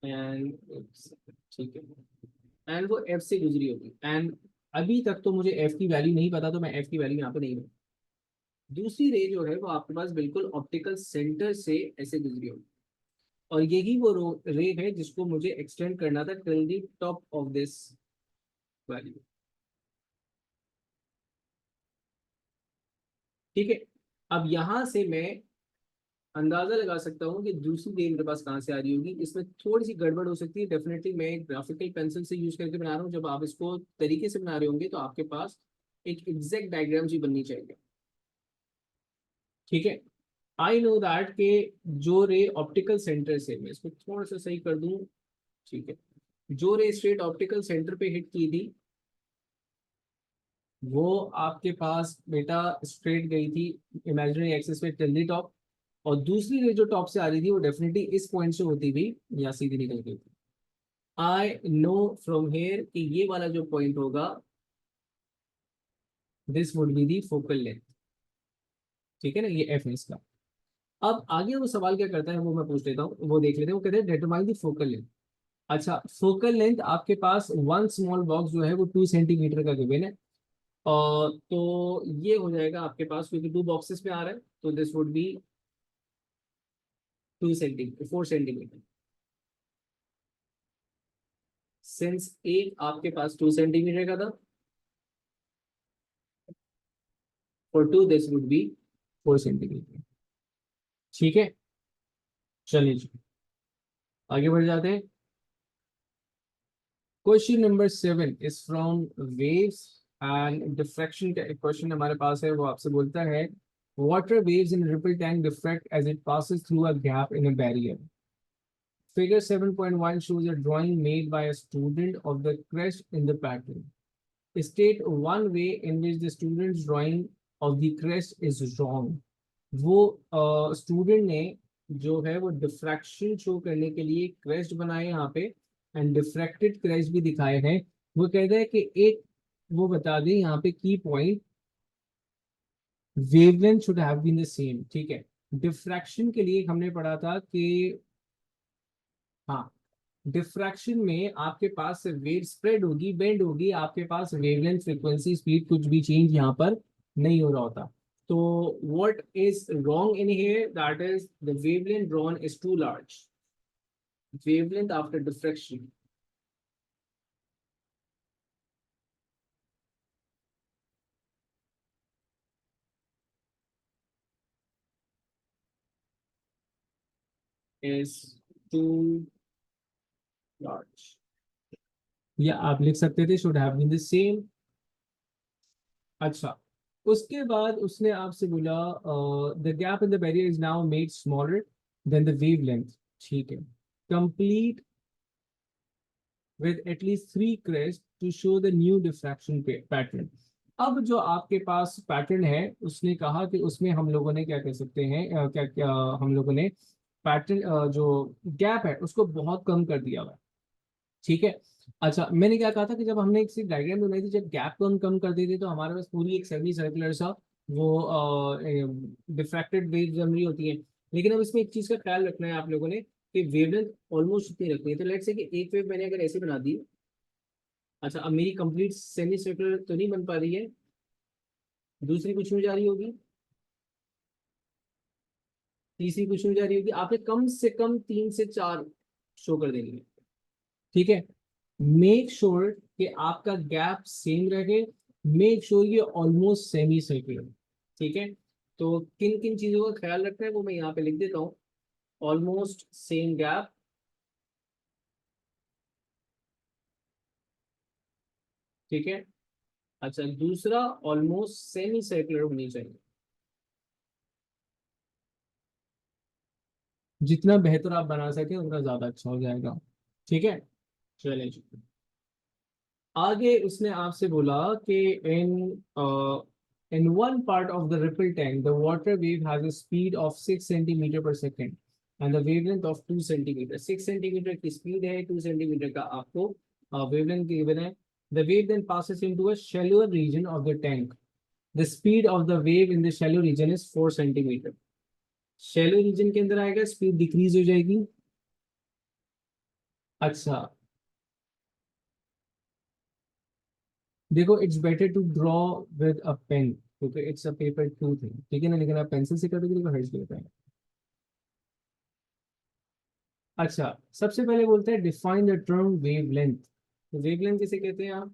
एंड ठीक है, एंड वो एफ से गुजरी होगी, एंड अभी तक तो मुझे एफ की वैल्यू नहीं पता, तो मैं एफ की वैल्यू यहाँ पे नहीं दूँ। दूसरी रे जो है वो आपके पास बिल्कुल ऑप्टिकल सेंटर से ऐसे गुजरी होगी, और यही वो रे है जिसको मुझे एक्सटेंड करना था till the top of this value. ठीक है, अब यहां से मैं अंदाजा लगा सकता हूँ कि दूसरी रे मेरे पास कहाँ से आ रही होगी। इसमें थोड़ी सी गड़बड़ हो सकती है, डेफिनेटली मैं एक ग्राफिकल पेंसिल से यूज करके बना रहा हूँ। जब आप इसको तरीके से बना रहे होंगे तो आपके पास एक एग्जैक्ट डायग्राम जी बननी चाहिए। ठीक है। आई नो दैट के जो रे ऑप्टिकल सेंटर से, मैं इसको थोड़ा सा सही कर दूं, ठीक है, जो रे स्ट्रेट ऑप्टिकल सेंटर पे हिट की थी वो आपके पास बेटा स्ट्रेट गई थी इमेजिनरी एक्सिस पे टिल दी टॉप, और दूसरी रे जो टॉप से आ रही थी वो डेफिनेटली इस पॉइंट से होती हुई या सीधी निकल गई थी। आई नो फ्रॉम हेयर कि ये वाला जो पॉइंट होगा this would be the focal length, ठीक है ना, ये एफ है इसका। अब आगे वो सवाल क्या करता है वो मैं पूछ लेता हूँ, वो देख लेते हैं। वो कहते हैं डिटरमाइन दी फोकल लेंथ। अच्छा, फोकल लेंथ आपके पास वन स्मॉल बॉक्स जो है वो 2 सेंटीमीटर का गिवन है, और तो ये हो जाएगा आपके पास, क्योंकि 2 बॉक्सेस में आ रहा है तो this would be 2 centimetre, 4 centimetre. Since एक आपके पास 2 सेंटीमीटर का था, for two this would be 4 centimetre. ठीक है, चलिए जी, आगे बढ़ जाते हैं। Question number 7 is from waves and diffraction का एक क्वेश्चन हमारे पास है। वो आपसे बोलता है water waves in ripple tank diffract as it passes through a gap in a barrier. Figure 7.1 shows a drawing made by a student of the crest in the pattern. State one way in which the student's drawing of the crest is wrong. वो student ने जो है वो diffraction show करने के लिए crest बनाए यहाँ पे, एंड डिफ्रैक्टेड क्रेस्ट भी दिखाए हैं। वो कहते हैं कि एक, वो बता दें यहाँ पे key point, wavelength should have been the same. ठीक है, डिफ्रैक्शन के लिए हमने पढ़ा था कि, हाँ, डिफ्रैक्शन में आपके पास वेव स्प्रेड होगी, बेंड होगी, आपके पास वेवलेंथ, फ्रीक्वेंसी, स्पीड कुछ भी चेंज यहाँ पर नहीं हो रहा होता। तो what is wrong in here, that is the wavelength drawn is too large, wavelength after diffraction is too large, या आप लिख सकते थे should have been the same. अच्छा, उसके बाद उसने आपसे बोला the gap in the barrier is now made smaller than the wavelength. ठीक है, complete with at least three crests to show the new diffraction pattern। अब जो आपके पास पैटर्न है उसने कहा कि उसमें हम लोगों ने क्या कह सकते हैं, क्या क्या हम लोगों ने पैटर्न जो गैप है उसको बहुत कम कर दिया हुआ है। ठीक है। अच्छा, मैंने क्या कहा था कि जब हमने एक डायग्राम बनाई थी, जब गैप को हम कम कर देते तो हमारे पास पूरी एक सेमी सर्कुलर सा वो डिफ्रैक्टेड वेव जम रही होती है। लेकिन अब इसमें एक चीज का ख्याल रखना है आप लोगों ने कि वेवलेंथ ऑलमोस्ट इतनी रखनी है। तो लेट्स से कि एक वेव मैंने अगर ऐसे बना दी, अच्छा अब मेरी कंप्लीट सेमी सर्कुलर तो नहीं बन पा रही है, दूसरी कुछ में जा रही होगी, तीसरी कुछ में जा रही होगी, आपने कम से कम 3 से 4 शो कर देनी है। ठीक है, मेक श्योर कि आपका गैप सेम रहे, मेक श्योर ये ऑलमोस्ट सेमी सर्कुलर। ठीक है, तो किन किन चीजों का ख्याल रखना है वो मैं यहाँ पे लिख देता हूँ। ऑलमोस्ट सेम गैप, ठीक है। अच्छा, दूसरा ऑलमोस्ट सेमी सर्कुलर होनी चाहिए। जितना बेहतर आप बना सके उतना ज्यादा अच्छा हो जाएगा। ठीक है, चलिए जी। आगे उसने आपसे बोला कि in in one part of the ripple tank the water wave has a speed of 6 centimetre per second and the wavelength of 2 centimetre. 6 centimetre की स्पीड है, 2 सेंटीमीटर का आपको वेवलेंथ गिवन है। The wave then passes into a shallower region of the tank. The speed of the wave in the shallow region is 4 centimetre. Shallow region के अंदर आएगा, speed decrease हो जाएगी। अच्छा, देखो it's better to draw with a pen क्योंकि it's a paper to thing, ठीक है ना, लेकिन आप पेंसिल से कर दोगे तो हर्ज लेता है। अच्छा, सबसे पहले बोलते हैं डिफाइन द टर्म वेवलेंथ। तो वेवलेंथ किसे कहते हैं आप?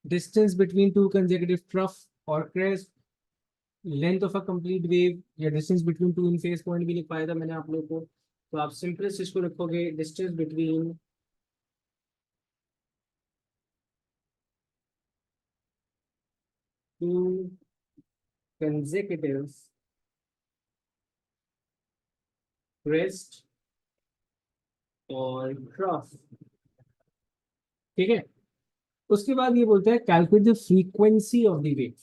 Distance between two consecutive trough और crest, length of a complete wave, या distance between two in phase point भी लिख पाया था मैंने आप लोगों को। तो आप सिंपलेस्ट इसको रखोगे distance between two consecutive crest और ट्रफ। ठीक है, उसके बाद ये बोलता है calculate the frequency of the wave.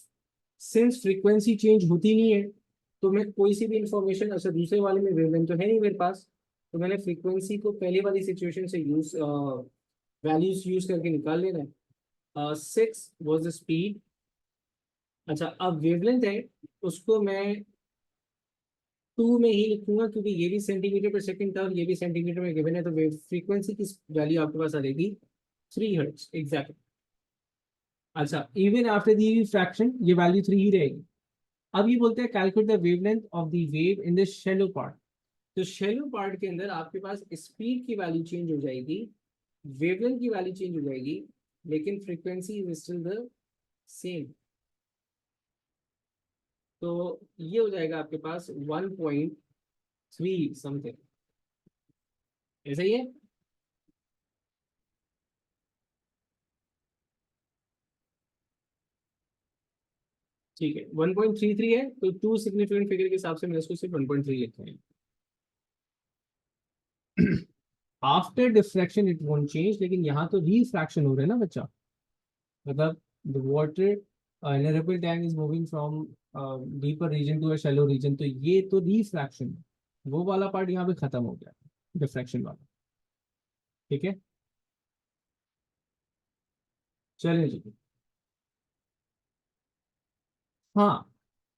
Since frequency change होती नहीं है, तो मैं कोई सी भी इंफॉर्मेशन, अच्छा दूसरे वाले में वेवलेंथ तो है नहीं मेरे पास, तो मैंने फ्रीक्वेंसी को पहले वाली सिचुएशन से यूज वैल्यूज यूज करके निकाल लेना है। 6 वॉज द स्पीड। अच्छा, अब वेवलेंथ है, उसको मैं 2 में ही लिखूंगा, क्योंकि ये भी सेंटीमीटर पर सेकंड था और ये भी सेंटीमीटर में गिवन है, तो वेव फ्रीक्वेंसी की वैल्यू आपके पास आ जाएगी 3 हर्ट्ज एग्जैक्ट। अच्छा, इवन आफ्टर दी फ्रैक्शन ये वैल्यू 3 ही रहेगी। अब ये बोलते हैं calculate the wavelength of the wave in the shallow part. तो शैलो पार्ट के अंदर आपके पास स्पीड की वैल्यू चेंज हो जाएगी, वेवलेंथ की वैल्यू चेंज हो जाएगी, लेकिन frequency is still the same. तो ये हो जाएगा आपके पास 1.3 समथिंग, ऐसा ही है। ठीक है, 1.33 है, तो टू सिग्निफिकेंट फिगर के हिसाब से मैंने इसको सिर्फ 1.3 लिखा है। After diffraction it won't change, लेकिन यहाँ तो रिफ्रैक्शन हो रहा है ना बच्चा, मतलब the water in a ripple tank is moving from deeper region to a shallow region, तो ये तो रिफ्रैक्शन, वो वाला पार्ट यहाँ पे खत्म हो गया, डिफ्रैक्शन वाला। ठीक है, चलिए जी। हाँ,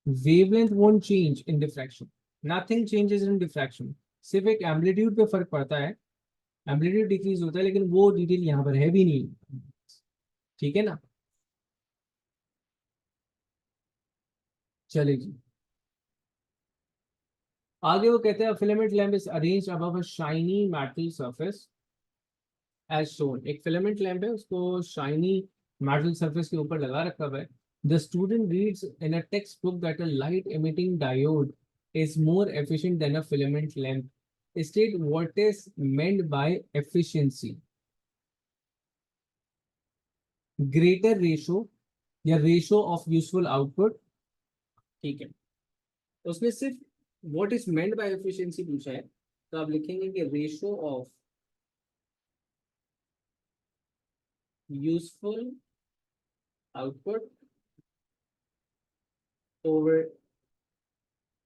wavelength won't change in diffraction, nothing changes in diffraction, सिर्फ एक एम्पलीट्यूड पे फर्क पड़ता है, एम्पलीट्यूड डिक्रीज होता है, लेकिन वो डिटेल यहाँ पर है भी नहीं। ठीक है ना, चलिए जी। आगे वो कहते हैं filament lamp is arranged above a shiny metal surface as shown. एक फिलामेंट लैम्प है, उसको शाइनी मेटल सरफेस के ऊपर लगा रखा हुआ है। The student reads in a text book that a light emitting diode is more efficient than a filament lamp. State what is meant by efficiency. Greater ratio या ratio of useful output. ठीक है, उसने सिर्फ what is meant by efficiency पूछा है, तो आप लिखेंगे कि ratio of useful output over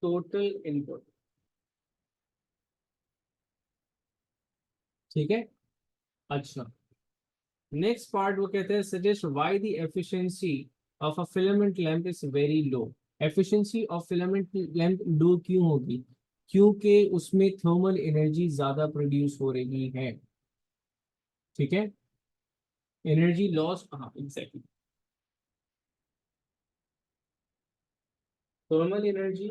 total input. ठीक है, अच्छा, नेक्स्ट पार्ट वो कहते हैं suggest why the efficiency of a filament lamp is very low. Efficiency of filament lamp low क्यों होगी? क्योंकि उसमें थर्मल एनर्जी ज्यादा प्रोड्यूस हो रही है। ठीक है, एनर्जी लॉस, हाँ exactly, thermal energy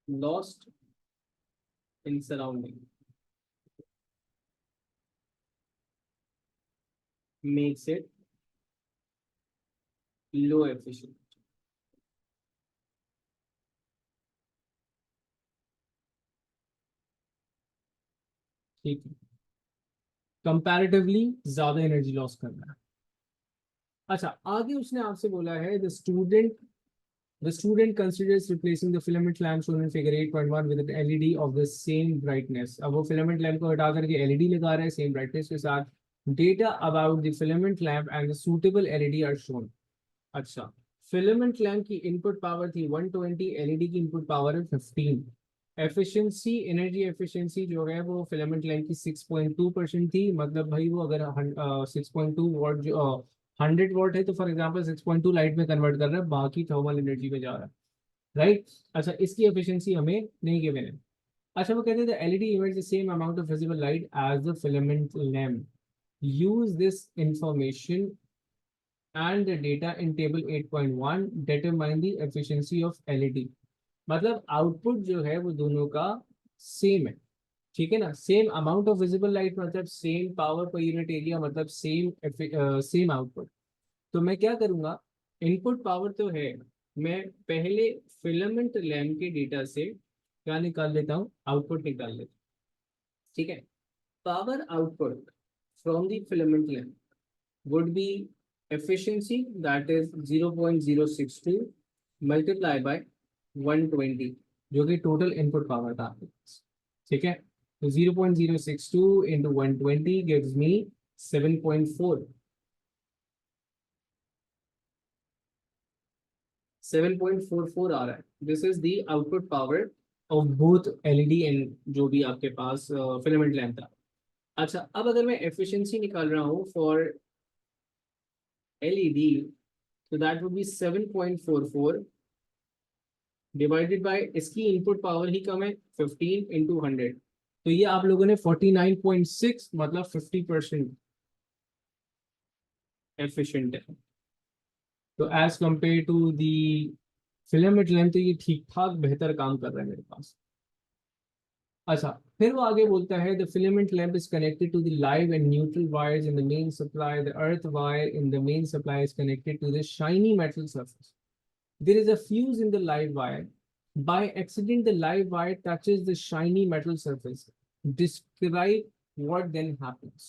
lost in surrounding makes it low efficient. ठीक है, कंपैरेटिवली ज्यादा एनर्जी लॉस करना है। अच्छा, आगे उसने आपसे बोला है the student considers replacing the filament lamp shown in figure 8.1 with an LED of the same brightness. अब वो filament lamp को हटा करके LED लगा रहे हैं same brightness के साथ। Data about the filament lamp and the suitable LED are shown. अच्छा, फिलामेंट लैम्प की इनपुट पावर थी 120, एलईडी की इनपुट पावर है 15। एफिशिएंसी, एनर्जी एफिशिएंसी जो है वो फिलामेंट लैम्प की 6.2% थी, मतलब भाई वो अगर 6.2 वॉट जो 100 वॉट है, तो फॉर एग्जांपल 6.2 लाइट में कन्वर्ट कर रहा है, बाकी थर्मल एनर्जी में जा रहा है। राइट, अच्छा, इसकी एफिशिएंसी हमें नहीं गिवन है। अच्छा, वो कहते हैं LED emits the same amount of visible light as the filament lamp. Use this information and the data in table 8.1 determine the efficiency of LED. मतलब आउटपुट जो है वो दोनों का सेम है। ठीक है ना, same amount of visible light मतलब same power per unit area, मतलब सेम सेम आउटपुट। तो मैं क्या करूंगा, इनपुट पावर तो है, मैं पहले फिलामेंट लैम्प के डेटा से क्या निकाल लेता हूँ, आउटपुट निकाल लेता हूँ। ठीक है, power output from the filament lamp would be efficiency, that is 0.062 multiplied by 120, जो कि टोटल इनपुट पावर था आपके पास। ठीक है, तो 0.062 इंटू 120 गिव्स मी 7.4, 7.44 आ रहा है। This is the output power of both LED and जो भी आपके पास फिलामेंट लैम्प था। अच्छा, अब अगर मैं एफिशिएंसी निकाल रहा हूँ फॉर एलईडी, तो that would be 7.44 divided by इसकी इनपुट पावर ही कम है 15 इंटू 100, तो ये आप लोगों ने 49.6 मतलब 50% एफिशिएंट है। तो as compare to the filament length, तो ये ठीक ठाक बेहतर काम कर रहा है मेरे पास। अच्छा, फिर वो आगे बोलता है the filament lamp is connected to the live and neutral wires in the main supply, the earth wire in the main supply is connected to the shiny metal surface, there is a fuse in the live wire. By accident, the live wire touches the shiny metal surface. Describe what then happens.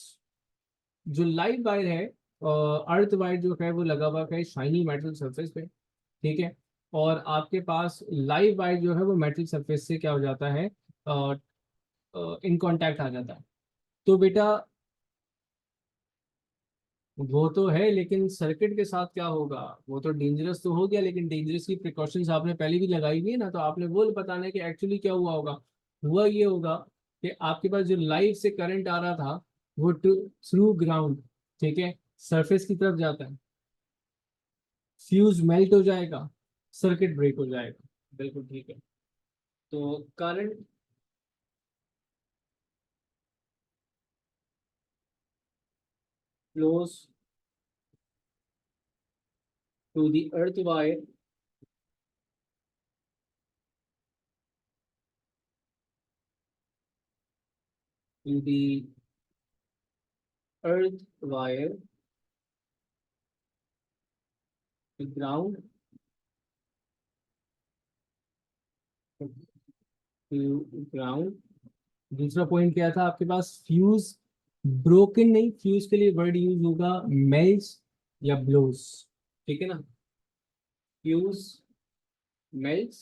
जो live wire है, earth wire जो है वो लगा हुआ है shiny metal surface पे। ठीक है, और आपके पास लाइव वायर जो है वो मेटल सरफेस से क्या हो जाता है, इन कांटेक्ट आ जाता है। तो बेटा वो तो है, लेकिन सर्किट के साथ क्या होगा, वो तो डेंजरस तो हो गया, लेकिन डेंजरस की प्रिकॉशंस आपने पहले भी लगाई हुई है ना, तो आपने वो बताना है कि एक्चुअली क्या हुआ होगा। हुआ ये होगा कि आपके पास जो लाइव से करंट आ रहा था वो थ्रू ग्राउंड, ठीक है, सरफेस की तरफ जाता है, फ्यूज मेल्ट हो जाएगा, सर्किट ब्रेक हो जाएगा। बिल्कुल ठीक है। तो current flows to the earth wire, to the earth wire, ground, to ground. दूसरा पॉइंट क्या था आपके पास, फ्यूज ब्रोकन नहीं, फ्यूज के लिए वर्ड यूज होगा मेल्स या ब्लोस। ठीक है ना, फ्यूज मेल्स,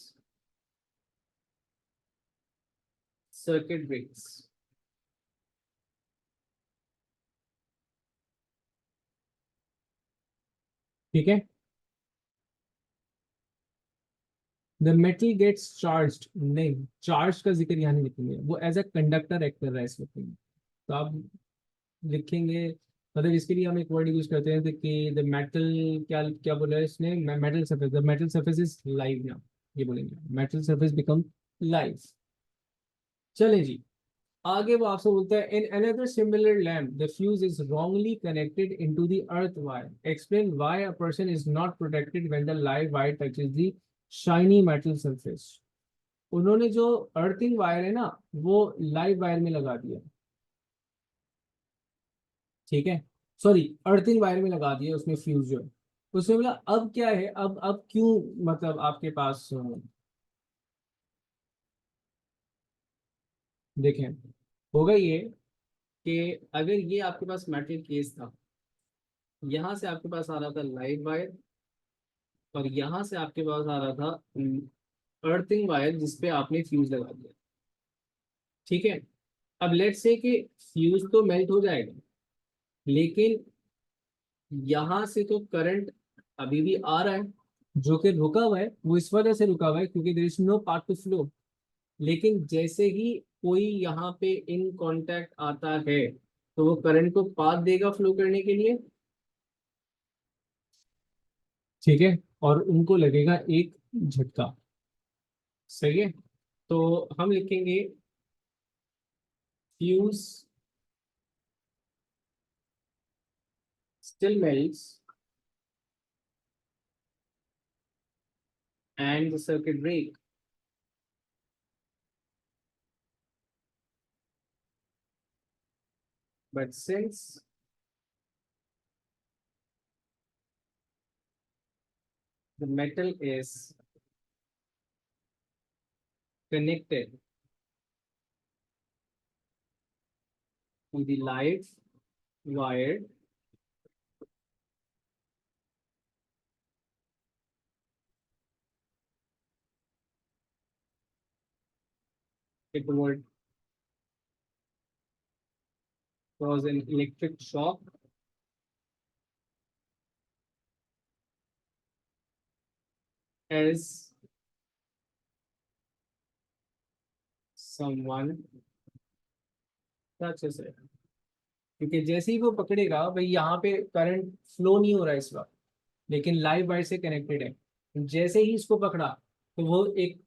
सर्किट ब्रेक्स। ठीक है, द मेटल गेट्स चार्ज्ड, नहीं, चार्ज का जिक्र यहाँ नहीं लिखेंगे, वो एज अ कंडक्टर एक्ट कर रहा है इस वक्त में। तो आप लिखेंगे, मतलब इसके लिए हम एक वर्ड यूज करते हैं कि द मेटल, क्या क्या बोला है इसने, metal surface, the metal surface is live ना, ये बोलेंगे मेटल सरफेस बिकम लाइव। चले जी, आगे वो आपसे बोलता है in another similar lamp the fuse is wrongly connected into the earth wire, explain why a person is not protected when the live wire touches the shiny metal surface. उन्होंने जो earthing wire है ना वो live wire में लगा दिया। ठीक है, सॉरी, अर्थिंग वायर में लगा दिया उसने फ्यूज जो है। उसने बोला अब क्या है, अब क्यों, मतलब आपके पास देखें, होगा ये कि अगर ये आपके पास मेटल केस था, यहाँ से आपके पास आ रहा था लाइव वायर, और यहाँ से आपके पास आ रहा था अर्थिंग वायर जिसपे आपने फ्यूज लगा दिया। ठीक है, अब लेट्स से कि फ्यूज तो मेल्ट हो जाएगा, लेकिन यहाँ से तो करंट अभी भी आ रहा है, जो कि रुका हुआ है, वो इस वजह से रुका हुआ है क्योंकि there is no path to flow. लेकिन जैसे ही कोई यहाँ पे इन कांटेक्ट आता है, तो वो करंट को पाथ देगा फ्लो करने के लिए। ठीक है, और उनको लगेगा एक झटका। सही है, तो हम लिखेंगे fuse still melts and the circuit break. But since the metal is connected to the live wire, it would cause an electric shock as someone touches it. क्योंकि जैसे ही वो पकड़ेगा भाई यहाँ पे करंट फ्लो नहीं हो रहा है इस वक्त, लेकिन लाइव वायर से कनेक्टेड है। जैसे ही इसको पकड़ा तो वो एक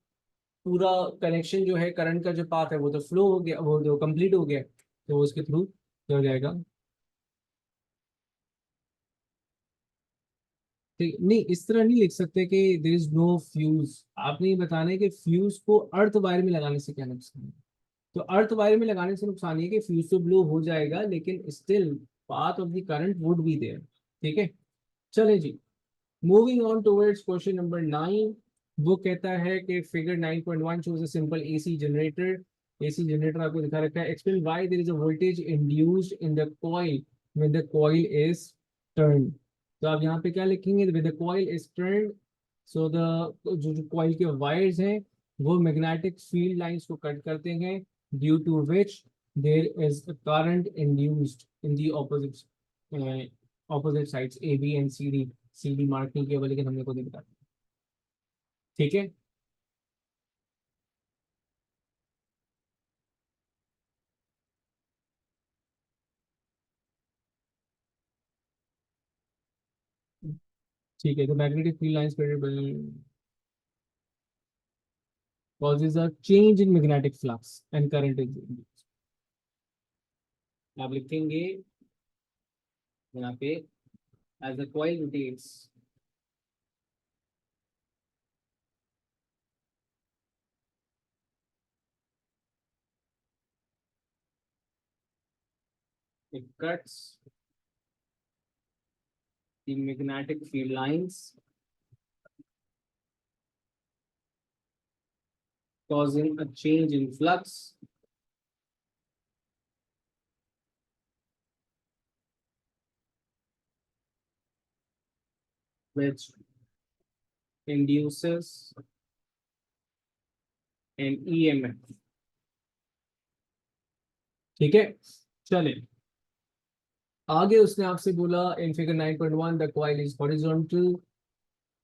पूरा कनेक्शन जो है, करंट का जो पाथ है वो तो फ्लो हो गया, वो जो कंप्लीट हो गया, तो वो उसके थ्रू हो जाएगा। ठीक, नहीं इस तरह नहीं लिख सकते कि देयर इज नो फ्यूज। आपने ये बताना है कि फ्यूज को अर्थ वायर में लगाने से क्या नुकसान है। तो अर्थ वायर में लगाने से नुकसान ये है कि फ्यूज तो ब्लो हो जाएगा, लेकिन still path of the current would be there. ठीक है, चले जी, moving on towards question number 9। वो कहता है कि figure 9.1 shows a simple AC generator. AC generator आपको दिखा रखा है। Explain why there is a voltage induced in the coil when the coil is turned. तो आप यहाँ पे क्या लिखेंगे, when the coil is turned, so the जो कॉइल के वायर्स हैं वो मैग्नेटिक फील्ड लाइंस को कट करते हैं, due to which there is a current induced in the opposite sides A B and C D. C D mark नहीं किया हुआ, लेकिन हमने को नहीं बताया। ठीक है, ठीक है। तो magnetic field lines causes a change in magnetic flux and current is induced। आप लिखेंगे यहाँ पे as the coil rotates, it cuts the magnetic field lines, causing a change in flux which induces an EMF। ठीक है, चले आगे। उसने आपसे बोला in figure 9.1 the coil is horizontal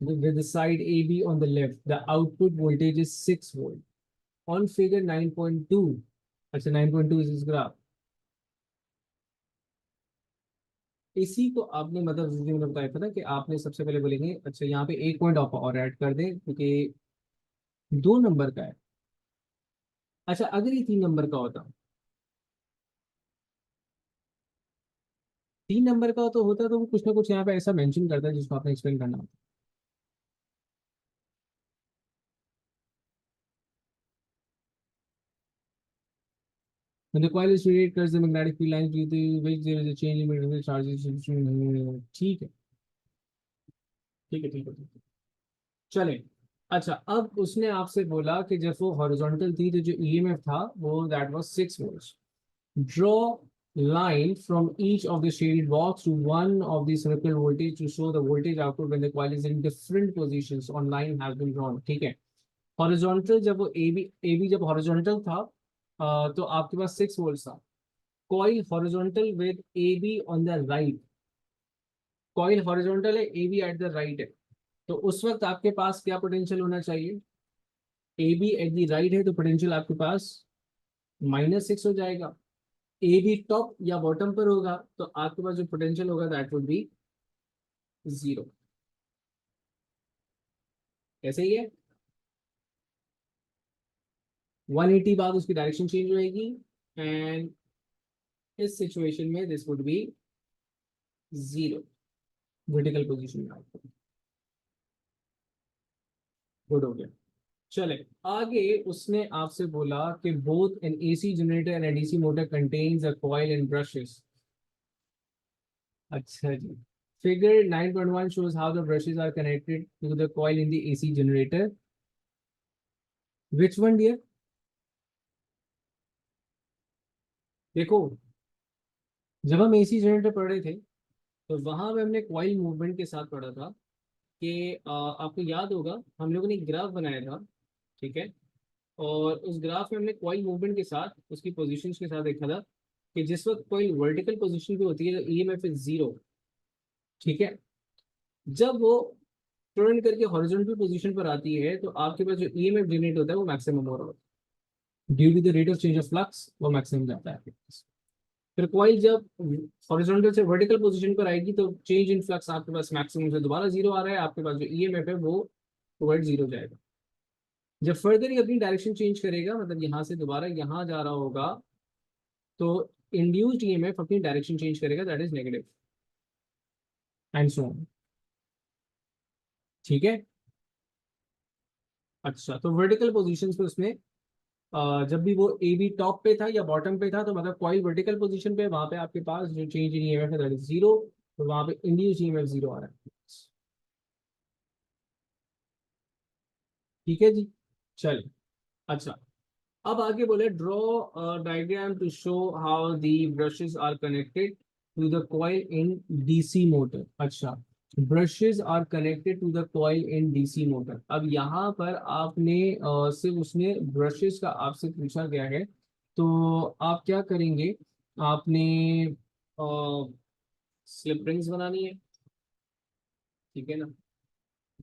with the side AB on the left, the output voltage is 6 volt. On figure 9.2, अच्छा 9.2 is this graph। इसी को आपने मतलब जिस दिन मैंने बताया था ना कि आपने सबसे पहले बोलेंगे अच्छा यहाँ पे एक पॉइंट ऑफ और ऐड कर दें क्योंकि 2 नंबर का है। अच्छा अगर ये 3 नंबर का होता, 3 नंबर का तो होता तो वो कुछ ना कुछ यहाँ पे ऐसा मेंशन करता है जिसको आपने एक्सप्लेन करना होता। When the coil is radiated, cuts the magnetic field lines due to which there is a change in magnetic charges। ठीक है, ठीक है, ठीक है, ठीक है। चले, अच्छा अब उसने आपसे बोला कि जब वो हॉरिजॉन्टल थी तो जो ईएमएफ था वो that was 6 volts. Draw line from each of the shaded box to one of the circle voltage to show the voltage output when the coil is in different positions on line has been drawn। ठीक है, horizontal जब वो A B जब horizontal था तो आपके पास 6 volt था। Coil horizontal with A B on the right, coil horizontal है, A B at the right है, तो उस वक्त आपके पास क्या पोटेंशियल होना चाहिए, A B at the right है तो पोटेंशियल आपके पास -6 हो जाएगा। ए बी टॉप या बॉटम पर होगा तो आपके पास जो पोटेंशियल होगा दैट वुड बी 0। ऐसे ही है, 180 बाद उसकी डायरेक्शन चेंज होएगी एंड इस सिचुएशन में this would B 0 vertical position में आपको। गुड हो गया, चले आगे। उसने आपसे बोला कि both N AC generator and DC motor contains a coil and brushes. अच्छा जी, figure 9.1 shows how the brushes are connected to the coil in the AC generator। Which one dear? देखो, जब हम एसी जनरेटर पढ़ रहे थे तो वहां पे हमने कॉइल मूवमेंट के साथ पढ़ा था कि आपको याद होगा हम लोगों ने ग्राफ बनाया था। ठीक है, और उस ग्राफ में हमने कॉइल मूवमेंट के साथ उसकी पोजीशंस के साथ देखा था कि जिस वक्त कॉइल वर्टिकल पोजीशन पे होती है तो ईएमएफ इज जीरो, ठीक है। जब वो टर्न करके हॉरिजॉन्टल पोजीशन पर आती है तो आपके पास जो ईएमएफ जनरेट होता है वो मैक्सिमम हो रहा होता है due to the rate of change of flux, वो मैक्सिमम जाता है आपके पास। फिर कॉइल जब हॉरिजॉन्टल से वर्टिकल पोजीशन पर आएगी तो चेंज इन फ्लक्स आपके पास मैक्सिमम से दोबारा जीरो आ रहा है, आपके पास जो ईएमएफ है वो टुवर्ड जीरो जाएगा। जब फर्दर ये अपनी डायरेक्शन चेंज करेगा, मतलब यहाँ से दोबारा यहाँ जा रहा होगा, तो इंड्यूस्ड ईएमएफ अपनी डायरेक्शन चेंज करेगा, that is negative and so on, ठीक है। अच्छा, तो वर्टिकल पोजीशन पे उसमें जब भी वो ए बी टॉप पे था या बॉटम पे था तो मतलब कॉइल वर्टिकल पोजीशन पे, वहां पे आपके पास जो चेंज इन ईएमएफ है दैट इज जीरो, तो वहां पे इंड्यूस्ड ईएमएफ जीरो आ रहा है, ठीक है जी। चलिए, अच्छा, अब आगे बोले draw diagram to show how the brushes are connected to the coil in DC motor. अच्छा, brushes are connected to the coil in DC motor. अब यहाँ पर आपने सिर्फ उसने ब्रशेस का आपसे पूछा गया है, तो आप क्या करेंगे, आपने स्लिप रिंग्स बनानी है, ठीक है ना।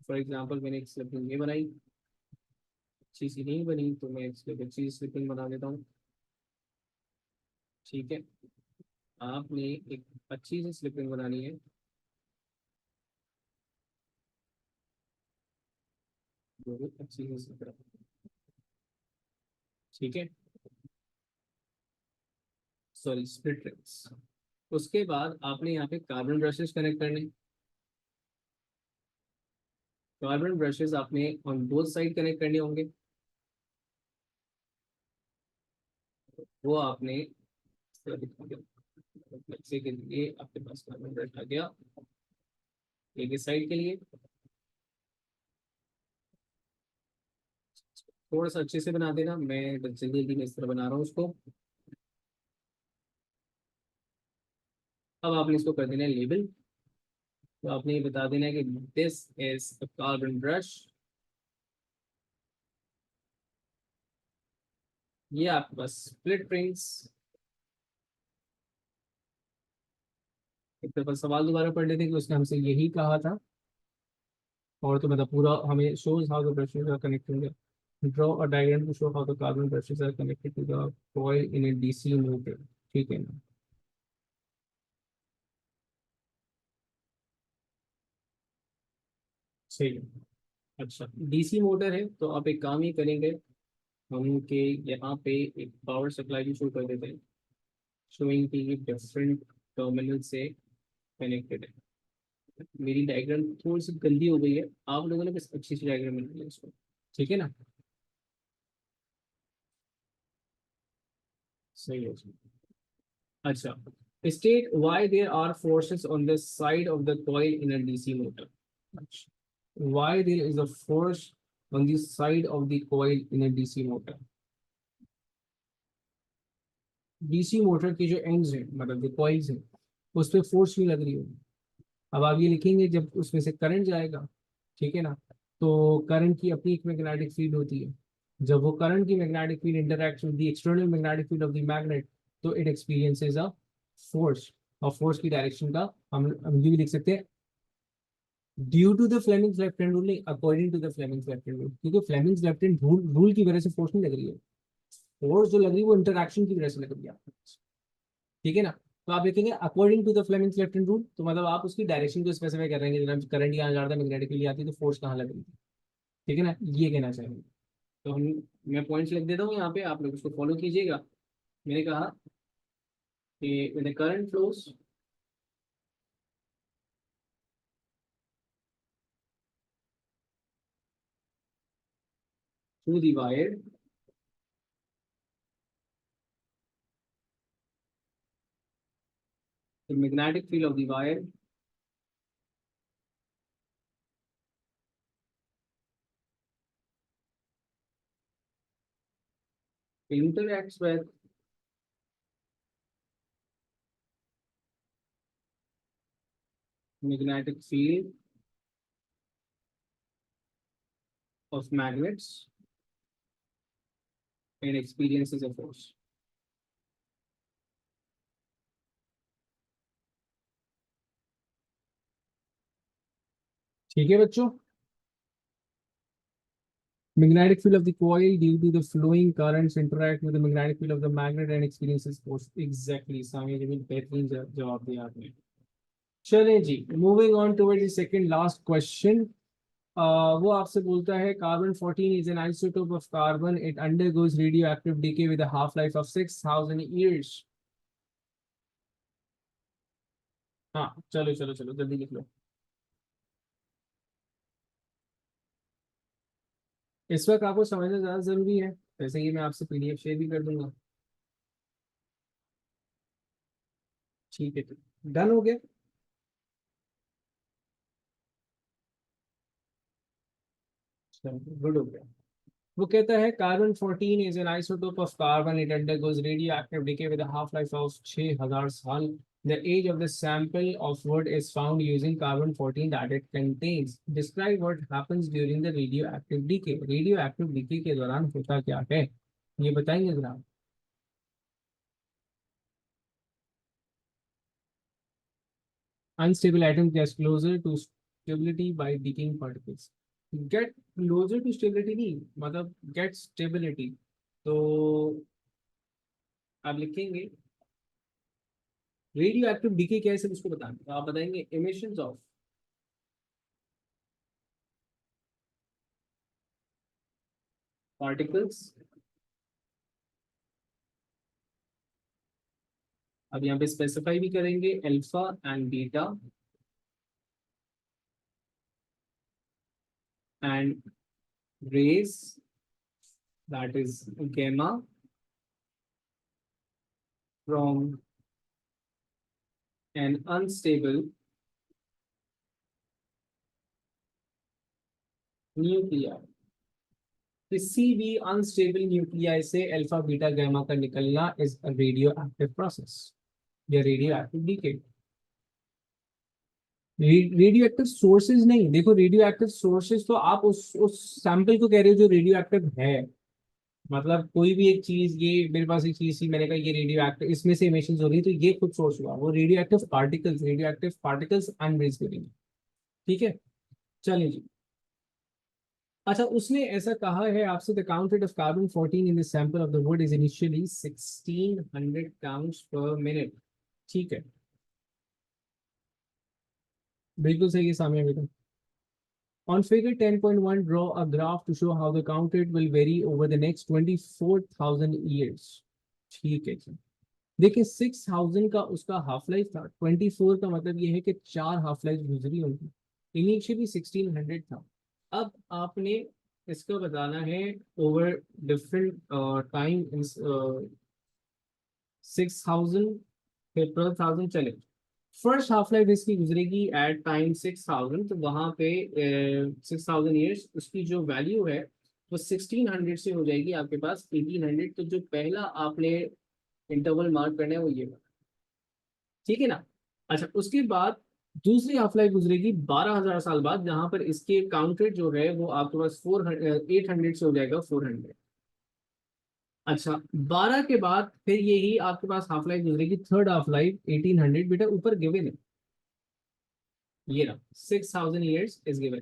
फॉर एग्जांपल मैंने एक स्लिप रिंग ये बनाई, अच्छी सी नहीं बनी तो मैं इसके अच्छी स्लिप रिंग बना देता हूँ, ठीक है। आपने एक अच्छी सी स्लिपिंग बनानी है, बहुत अच्छी सी स्लिपिंग, ठीक है, सॉरी स्प्लिट रिंग्स। उसके बाद आपने यहाँ पे कार्बन ब्रशेस कनेक्ट करने, कार्बन ब्रशेस आपने ऑन बोथ साइड कनेक्ट करने होंगे, वो आपने बच्चे के लिए आपके पास कार्बन ब्रश आ गया एक साइड के लिए, थोड़ा सा अच्छे से बना देना, मैं बस जल्दी जल्दी में इस तरह बना रहा हूँ उसको। अब आपने इसको कर देना है लेबल, तो आपने ये बता देना है कि this is a carbon brush, ये आपके पास स्प्लिट रिंग्स। एक दफा सवाल दोबारा पढ़ लेते कि उसने हमसे यही कहा था, और तो मतलब पूरा हमें shows how the brushes are connected, draw a diagram to show how the carbon brushes are connected to the coil in a DC motor, ठीक है ना। सही है। अच्छा, डीसी मोटर है तो आप एक काम ही करेंगे, हम के यहाँ पे एक पावर सप्लाई भी शुरू कर देते हैं, शोइंग कि ये डिफरेंट टर्मिनल से कनेक्टेड है। मेरी डायग्राम थोड़ी सी गंदी हो गई है, आप लोगों ने बस अच्छी सी डायग्राम बना लिया इसको, ठीक है ना। सही है जी। अच्छा, state why there are forces on the side of the coil in a DC motor. अच्छा, why there is a force on the side of the coil in a DC motor. DC motor की जो ends हैं, मतलब जो coils हैं, उस पर force क्यों लग रही होगी। अब आप ये लिखेंगे जब उसमें से करंट जाएगा, ठीक है ना, तो करंट की अपनी एक मैग्नेटिक फील्ड होती है, जब वो करंट की magnetic field interact with the external magnetic field of the magnet, तो इट एक्सपीरियंसेस अ फोर्स। और फोर्स की डायरेक्शन का हम ये भी लिख सकते हैं due to the Fleming's left hand rule, नहीं according to the Fleming's left hand rule, क्योंकि फ्लेमिंग्स लेफ्ट हैंड रूल की वजह से फोर्स नहीं लग रही है, फोर्स जो लग रही है वो इंटरैक्शन की वजह से लग रही है, ठीक है ना। तो आप लिखेंगे according to the Fleming's left hand rule, तो मतलब आप उसकी डायरेक्शन को स्पेसिफाई कर रहे हैं, जब करंट यहाँ जा रहा था मैग्नेटिक फील्ड आती है तो फोर्स कहाँ लग रही थी, ठीक है ना, ये कहना चाहिए। तो हम, मैं पॉइंट्स लिख देता हूँ यहाँ पे, आप लोग उसको फॉलो कीजिएगा। मैंने कहा कि when the current flows through the wire, the magnetic field of the wire interacts with magnetic field of magnets and experiences a force. ठीक है बच्चों, magnetic field of the coil due to the flowing currents interact with the magnetic field of the magnet and experiences force. Exactly, सामने जमीन बेहतरीन जवाब दिया आपने. चलें जी, moving on toward the second last question. वो आपसे बोलता है carbon 14 is an isotope of carbon. It undergoes radioactive decay with a half life of 6000 years. हाँ चलो चलो चलो जल्दी लिख लो. इस वक्त आपको समझना ज्यादा जरूरी है, वैसे ही मैं आपसे पीडीएफ शेयर भी कर दूंगा. ठीक है, डन हो गया. गुड हो गया. वो कहता है carbon 14 is an isotope of carbon. It undergoes radioactive decay with a half life of 6000 साल. The age of the sample of wood is found using carbon 14 that it contains. Describe what happens during the radioactive decay. Radioactive decay के दौरान होता क्या है, ये बताएंगे जरा. Unstable atom gets closer to stability by decaying particles. Get closer to stability नहीं मतलब get stability. तो आप लिखेंगे रेडियो एक्टिव डीके क्या है सर, उसको बताएं. तो आप बताएंगे इमिशंस ऑफ पार्टिकल्स. अब यहाँ पे स्पेसिफाई भी करेंगे alpha and beta and rays that is gamma from an unstable nuclei. किसी भी अनस्टेबल न्यूक्लियाई से अल्फा बीटा गामा का निकलना is a radioactive process या radioactive decay. Radioactive sources नहीं, देखो रेडियो एक्टिव सोर्सेज तो आप उस सैंपल को कह रहे हो जो रेडियो एक्टिव है. मतलब कोई भी एक चीज, ये मेरे पास एक चीज थी, मैंने कहा ये रेडियो एक्टिव, इसमें से इमिशंस हो रही है तो ये खुद सोर्स हुआ. वो रेडियो एक्टिव पार्टिकल्स अनरेज करेंगे. ठीक है, चलिए जी. अच्छा, उसने ऐसा कहा है आपसे, the count rate of carbon 14 in the sample of the wood is initially 1600 counts पर मिनट. ठीक है, बिल्कुल सही है सामने बेटा. On figure 10.1, draw a graph to show how the count rate will vary over the next 24,000 years. ठीक है जी. देखिए 6000 का उसका हाफ लाइफ था, 24 का मतलब ये है कि 4 हाफ लाइफ गुजरी होगी. इनिशियली 1600 था. अब आपने इसका बताना है ओवर डिफरेंट टाइम. 6000 फिर 12,000 चले. फर्स्ट हाफ लाइफ इसकी गुजरेगी एट टाइम 6000, तो वहां पे 6000 ईयर्स, उसकी जो वैल्यू है वो 1600 से हो जाएगी आपके पास 1800. तो जो पहला आपने इंटरवल मार्क करना है वो ये. ठीक है ना. अच्छा, उसके बाद दूसरी हाफ लाइफ गुजरेगी 12,000 साल बाद, जहां पर इसके काउंट रेट जो है वो आपके पास 800 से हो जाएगा 400. अच्छा, 12 के बाद फिर यही आपके पास हाफ लाइफ गुजरेगी थर्ड हाफ लाइफ 1800. बेटा ऊपर गिवन है ये ना, 6000 ईयर्स इज गिवन.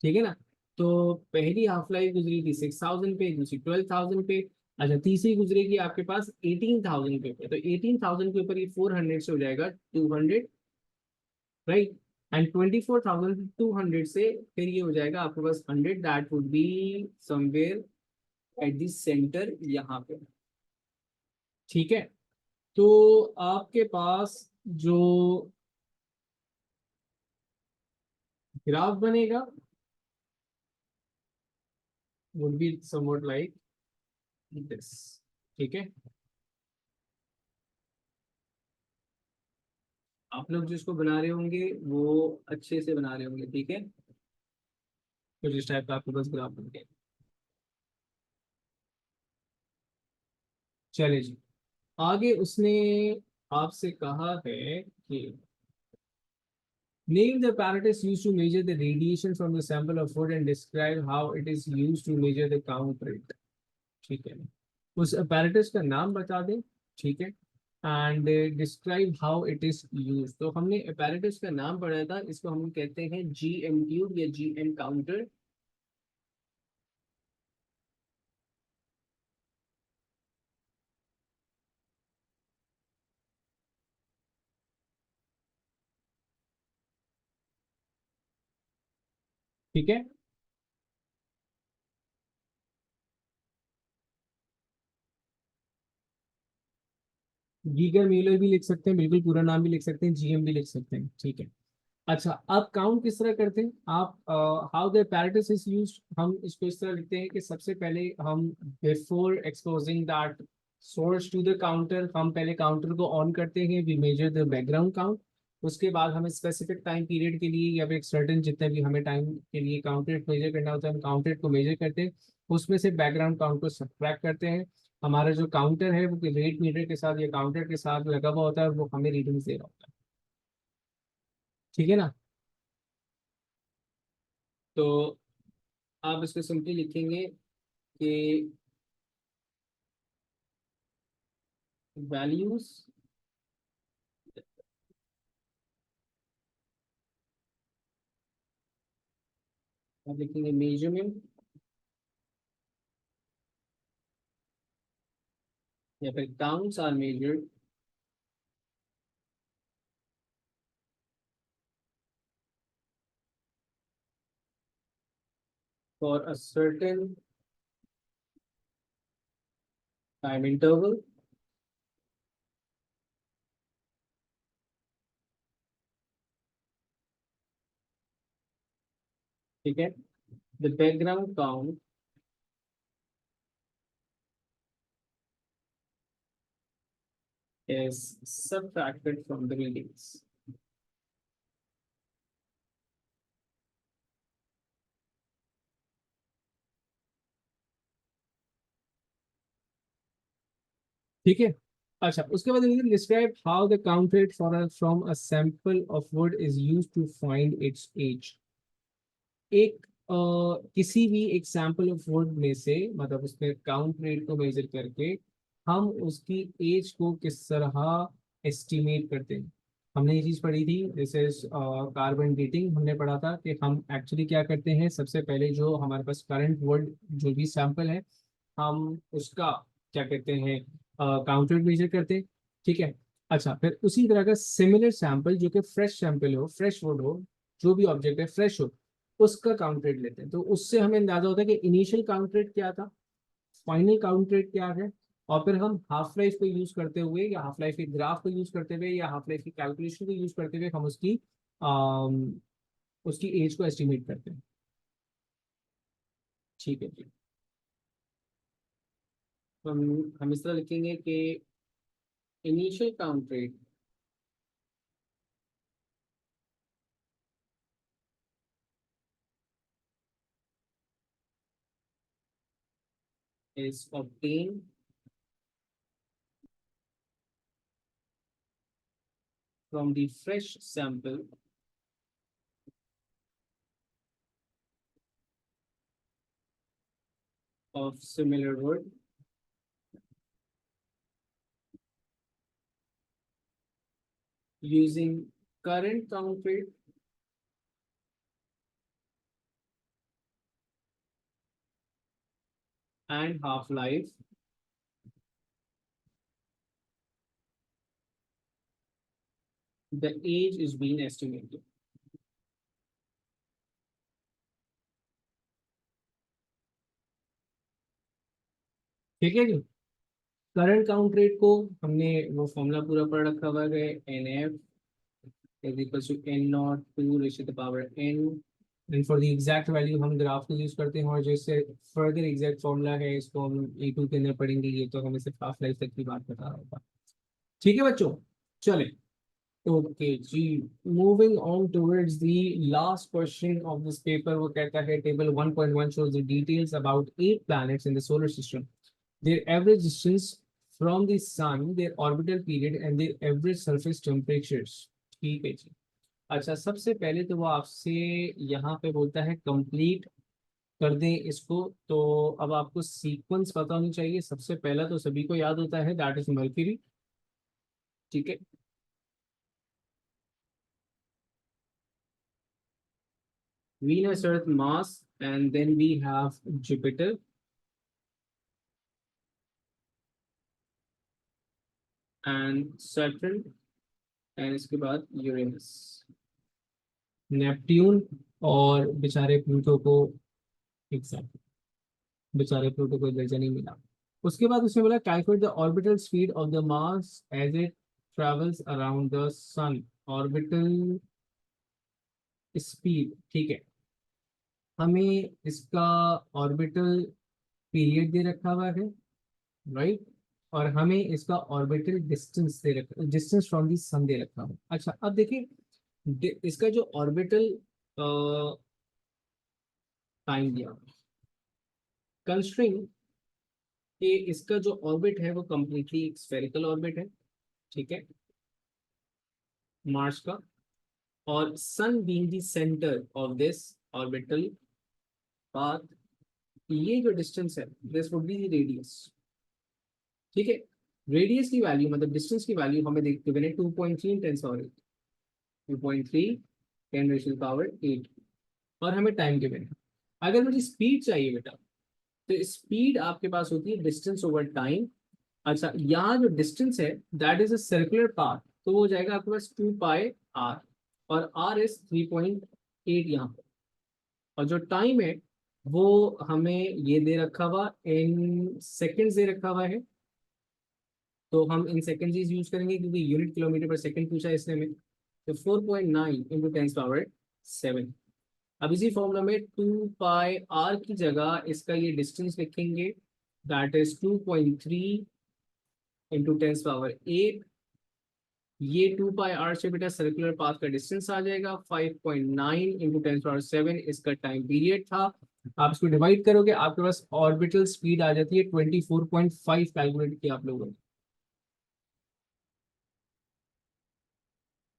ठीक है ना. तो पहली हाफ लाइफ गुजरी थी 6000 पे, दूसरी 12,000 पे. अच्छा, तीसरी गुजरेगी आपके पास 18,000 पे. तो 18,000 के ऊपर ये 400 से हो जाएगा 200, राइट. एंड 24,200 से फिर ये हो जाएगा आपके पास 100. That would be somewhere at the centre यहाँ पे. ठीक है, तो आपके पास जो ग्राफ बनेगा would be somewhat like this. ठीक है, आप लोग जिसको बना रहे होंगे वो अच्छे से बना रहे होंगे. ठीक है, कुछ इस टाइप का आपके पास ग्राफ बन गया. चलिए जी, आगे उसने आपसे कहा है कि name the apparatus used to measure the radiation from the sample of wood and describe how it is used to measure the count rate. ठीक है, उस apparatus का नाम बता दें, ठीक है, and describe how it is use. तो हमने apparatus का नाम पढ़ा था, इसको हम कहते हैं GM ट्यूब या GM काउंटर। ठीक है, गीगर मीलर भी लिख सकते हैं, बिल्कुल पूरा नाम भी लिख सकते हैं, GM भी लिख सकते हैं, ठीक है। अच्छा, आप काउंट किस तरह करते हैं आप, how the apparatus is used, हम इसको इस तरह लिखते हैं कि सबसे पहले हम before exposing that source to the counter, हम पहले काउंटर को ऑन करते हैं, we measure the background count. उसके बाद हमें स्पेसिफिक टाइम पीरियड के लिए या फिर एक सर्टेन जितने भी हमें टाइम के लिए काउंट रेट मेजर करना होता है, हम काउंट रेट को मेजर करते हैं, उसमें से बैकग्राउंड काउंट को सब्ट्रैक्ट करते हैं। हमारा जो काउंटर है वो रेट मीटर के साथ या काउंटर के साथ लगा हुआ होता है, वो हमें रीडिंग दे रहा होता है, ठीक है ना। तो आप इसको सिंपली लिखेंगे कि वैल्यूज, आप लिखेंगे मेजरमेंट या फिर counts are measured for a certain time interval. ठीक है, the background count is subtracted from the readings. ठीक है, अच्छा उसके बाद describe how the count rate for from a sample of wood is used to find its age. एक किसी भी एक सैंपल ऑफ वुड में से, मतलब उसमें काउंट रेट को मेजर करके हम उसकी एज को किस तरह एस्टिमेट करते हैं। हमने ये चीज़ पढ़ी थी, दिस इज कार्बन डेटिंग, हमने पढ़ा था कि हम एक्चुअली क्या करते हैं, सबसे पहले जो हमारे पास करंट वर्ल्ड जो भी सैंपल है, हम उसका क्या कहते हैं, काउंट रेट मेजर करते हैं, ठीक है। अच्छा, फिर उसी तरह का सिमिलर सैंपल जो कि फ्रेश सैंपल हो, फ्रेश वुड हो, जो भी ऑब्जेक्ट है फ्रेश हो, उसका काउंट रेट लेते हैं। तो उससे हमें अंदाजा होता है कि इनिशियल काउंट रेट क्या था, फाइनल काउंट रेट क्या है, और फिर हम हाफ लाइफ को यूज करते हुए या हाफ लाइफ के ग्राफ को यूज करते हुए या हाफ लाइफ की कैलकुलेशन को यूज करते हुए हम आम, उसकी एज को एस्टिमेट करते हैं, ठीक है जी। तो हम इस तरह लिखेंगे कि initial count rate is obtained from the fresh sample of similar wood using current count rate and half-life. The age is being estimated. ठीक है जी। करंट काउंट रेट को हमने वो फॉर्मूला पूरा पढ़ रखा हुआ है, NF is equals to N naught 2 raised to the power N, and for the exact value हम ग्राफ को यूज करते हैं, और जैसे फर्दर एग्जैक्ट फॉर्मूला है इसको हम E2 के अंदर पढ़ेंगे, ये तो हमें सिर्फ हाफ लाइफ तक की बात बता रहा होगा, ठीक है बच्चों। चले, ओके जी, moving on towards the last question of this paper, वो कहता है table 1.1 shows the details about 8 planets in the solar system, their average distance from the sun, their orbital period and their average surface temperatures। ठीक है जी। अच्छा, सबसे पहले तो वो आपसे यहाँ पे बोलता है कंप्लीट कर दें इसको, तो अब आपको सीक्वेंस पता होनी चाहिए। सबसे पहला तो सभी को याद होता है, दैट इज मर्क्यूरी। ठीक है, Venus, Earth, Mars, and then we have Jupiter and Saturn, and इसके बाद यूरेनस, नेपट्यून, और बेचारे प्लूटो को, एग्जैक्ट, बेचारे प्लूटो को दर्जा नहीं मिला। उसके बाद उसने बोला calculate the orbital speed of the mass as it travels around the sun. Orbital speed, ठीक है, हमें इसका ऑर्बिटल पीरियड दे रखा हुआ है, राइट, और हमें इसका ऑर्बिटल डिस्टेंस दे रखा, डिस्टेंस फ्रॉम दी सन दे रखा है। अच्छा, अब देखिए इसका जो ऑर्बिटल टाइम दिया, कंस्ट्रिंग कि इसका जो ऑर्बिट है वो कंप्लीटली स्फेरिकल ऑर्बिट है, ठीक है, मार्स का, और sun being the centre of this orbital path, ये जो डिस्टेंस है this would be the radius. ठीक है, रेडियस की वैल्यू मतलब डिस्टेंस की वैल्यू हमें देखते हुए 2.3 10 पावर 8, 2.3 10 रेशो पावर 8, और हमें टाइम गिवन है। अगर मुझे स्पीड चाहिए बेटा, तो स्पीड आपके पास होती है डिस्टेंस ओवर टाइम। अच्छा, यहाँ जो डिस्टेंस है that is a circular path, तो वो हो जाएगा आपके पास 2 पाई आर, और आर इज 3.8 यहाँ पर, और जो टाइम है वो हमें ये दे रखा हुआ इन सेकेंड्स दे रखा हुआ है, तो हम इन सेकेंड्स यूज करेंगे क्योंकि यूनिट किलोमीटर पर सेकंड पूछा है इसने में। तो 4.9 इंटू 10 पावर 7। अब इसी फॉर्मूला में 2 पाई आर की जगह इसका ये डिस्टेंस लिखेंगे, दैट इज 2.3 इंटू 10 पावर 8। ये 2 पाई आर से बेटा सर्कुलर पाथ का डिस्टेंस आ जाएगा, 5.9 इंटू 10 पावर 7 इसका टाइम पीरियड था। आप इसको डिवाइड करोगे आपके पास ऑर्बिटल स्पीड आ जाती है 24.5, कैलकुलेट किया आप लोगों ने।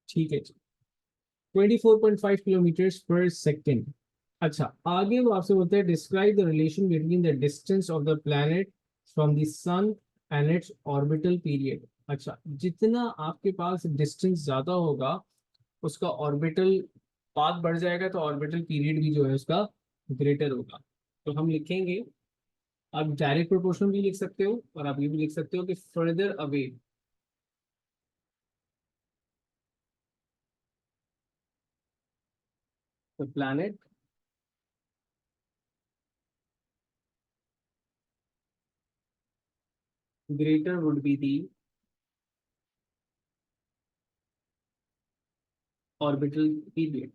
ठीक है, 24.5 किलोमीटर पर सेकेंड। अच्छा, आगे वो आपसे बोलते हैं describe the relation between the distance of the planet from the sun and its orbital period. अच्छा, जितना आपके पास डिस्टेंस ज्यादा होगा उसका ऑर्बिटल पाथ बढ़ जाएगा, तो ऑर्बिटल पीरियड भी जो है उसका ग्रेटर होगा। तो हम लिखेंगे, आप डायरेक्ट प्रोपोर्शन भी लिख सकते हो और आप ये भी लिख सकते हो कि further away the planet, greater would be the orbital period।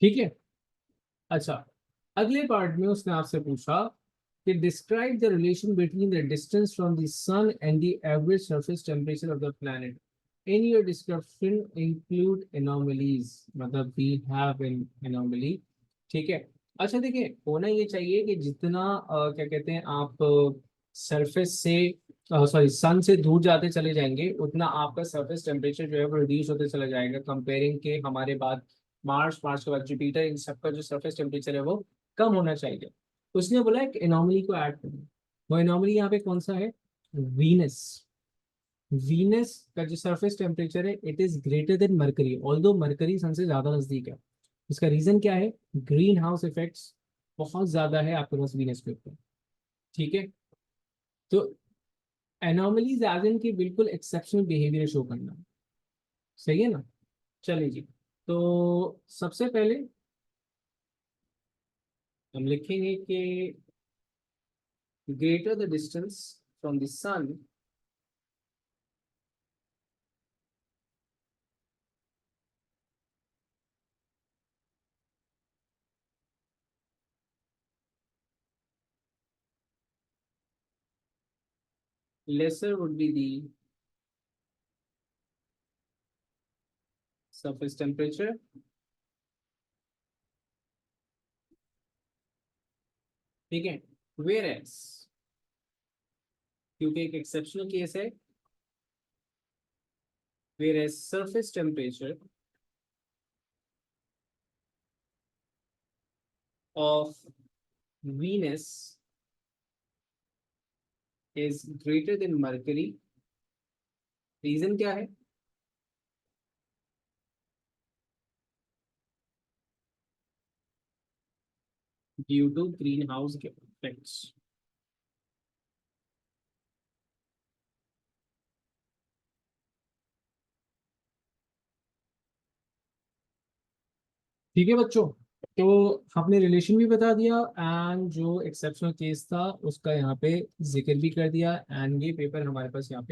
ठीक है, अच्छा, अगले पार्ट में उसने आपसे पूछा कि describe the relation between the distance from the sun and the average surface temperature of the planet. In your description include anomalies, मतलब वी हैव एन एनोमली। ठीक है, अच्छा देखिए, होना ये चाहिए कि जितना क्या कहते हैं आप सरफेस से, सॉरी, सन से दूर जाते चले जाएंगे उतना आपका सरफेस टेम्परेचर जो है वो रिड्यूस होते चला जाएगा, कंपेयरिंग के हमारे बाद मार्स, मार्स के बाद जुपिटर, इन सबका जो सरफेस टेम्परेचर है वो कम होना चाहिए। उसने बोला एक एनोमली को ऐड करना। वो एनोमली यहाँ पे कौन सा है? वीनस। वीनस का जो सरफेस टेम्परेचर है it is greater than Mercury, although Mercury sun से ज्यादा नजदीक है। इसका रीजन क्या है? ग्रीन हाउस इफेक्ट्स बहुत ज्यादा है आपके पास वीनस के ऊपर। ठीक है, तो एनोमलीज एज इन की बिल्कुल एक्सेप्शनल बिहेवियर शो करना, सही है ना? चलिए जी, तो सबसे पहले हम लिखेंगे कि greater the distance from the sun, lesser would be the surface temperature। ठीक है, वेयर एज, क्योंकि एक एक्सेप्शनल केस है, whereas surface temperature of Venus is greater than Mercury. Reason क्या है? Due to green house effects. ठीक है बच्चों, तो आपने रिलेशन भी बता दिया एंड जो एक्सेप्शनल केस था उसका यहाँ पे जिक्र भी कर दिया, एंड ये पेपर हमारे पास यहाँ पे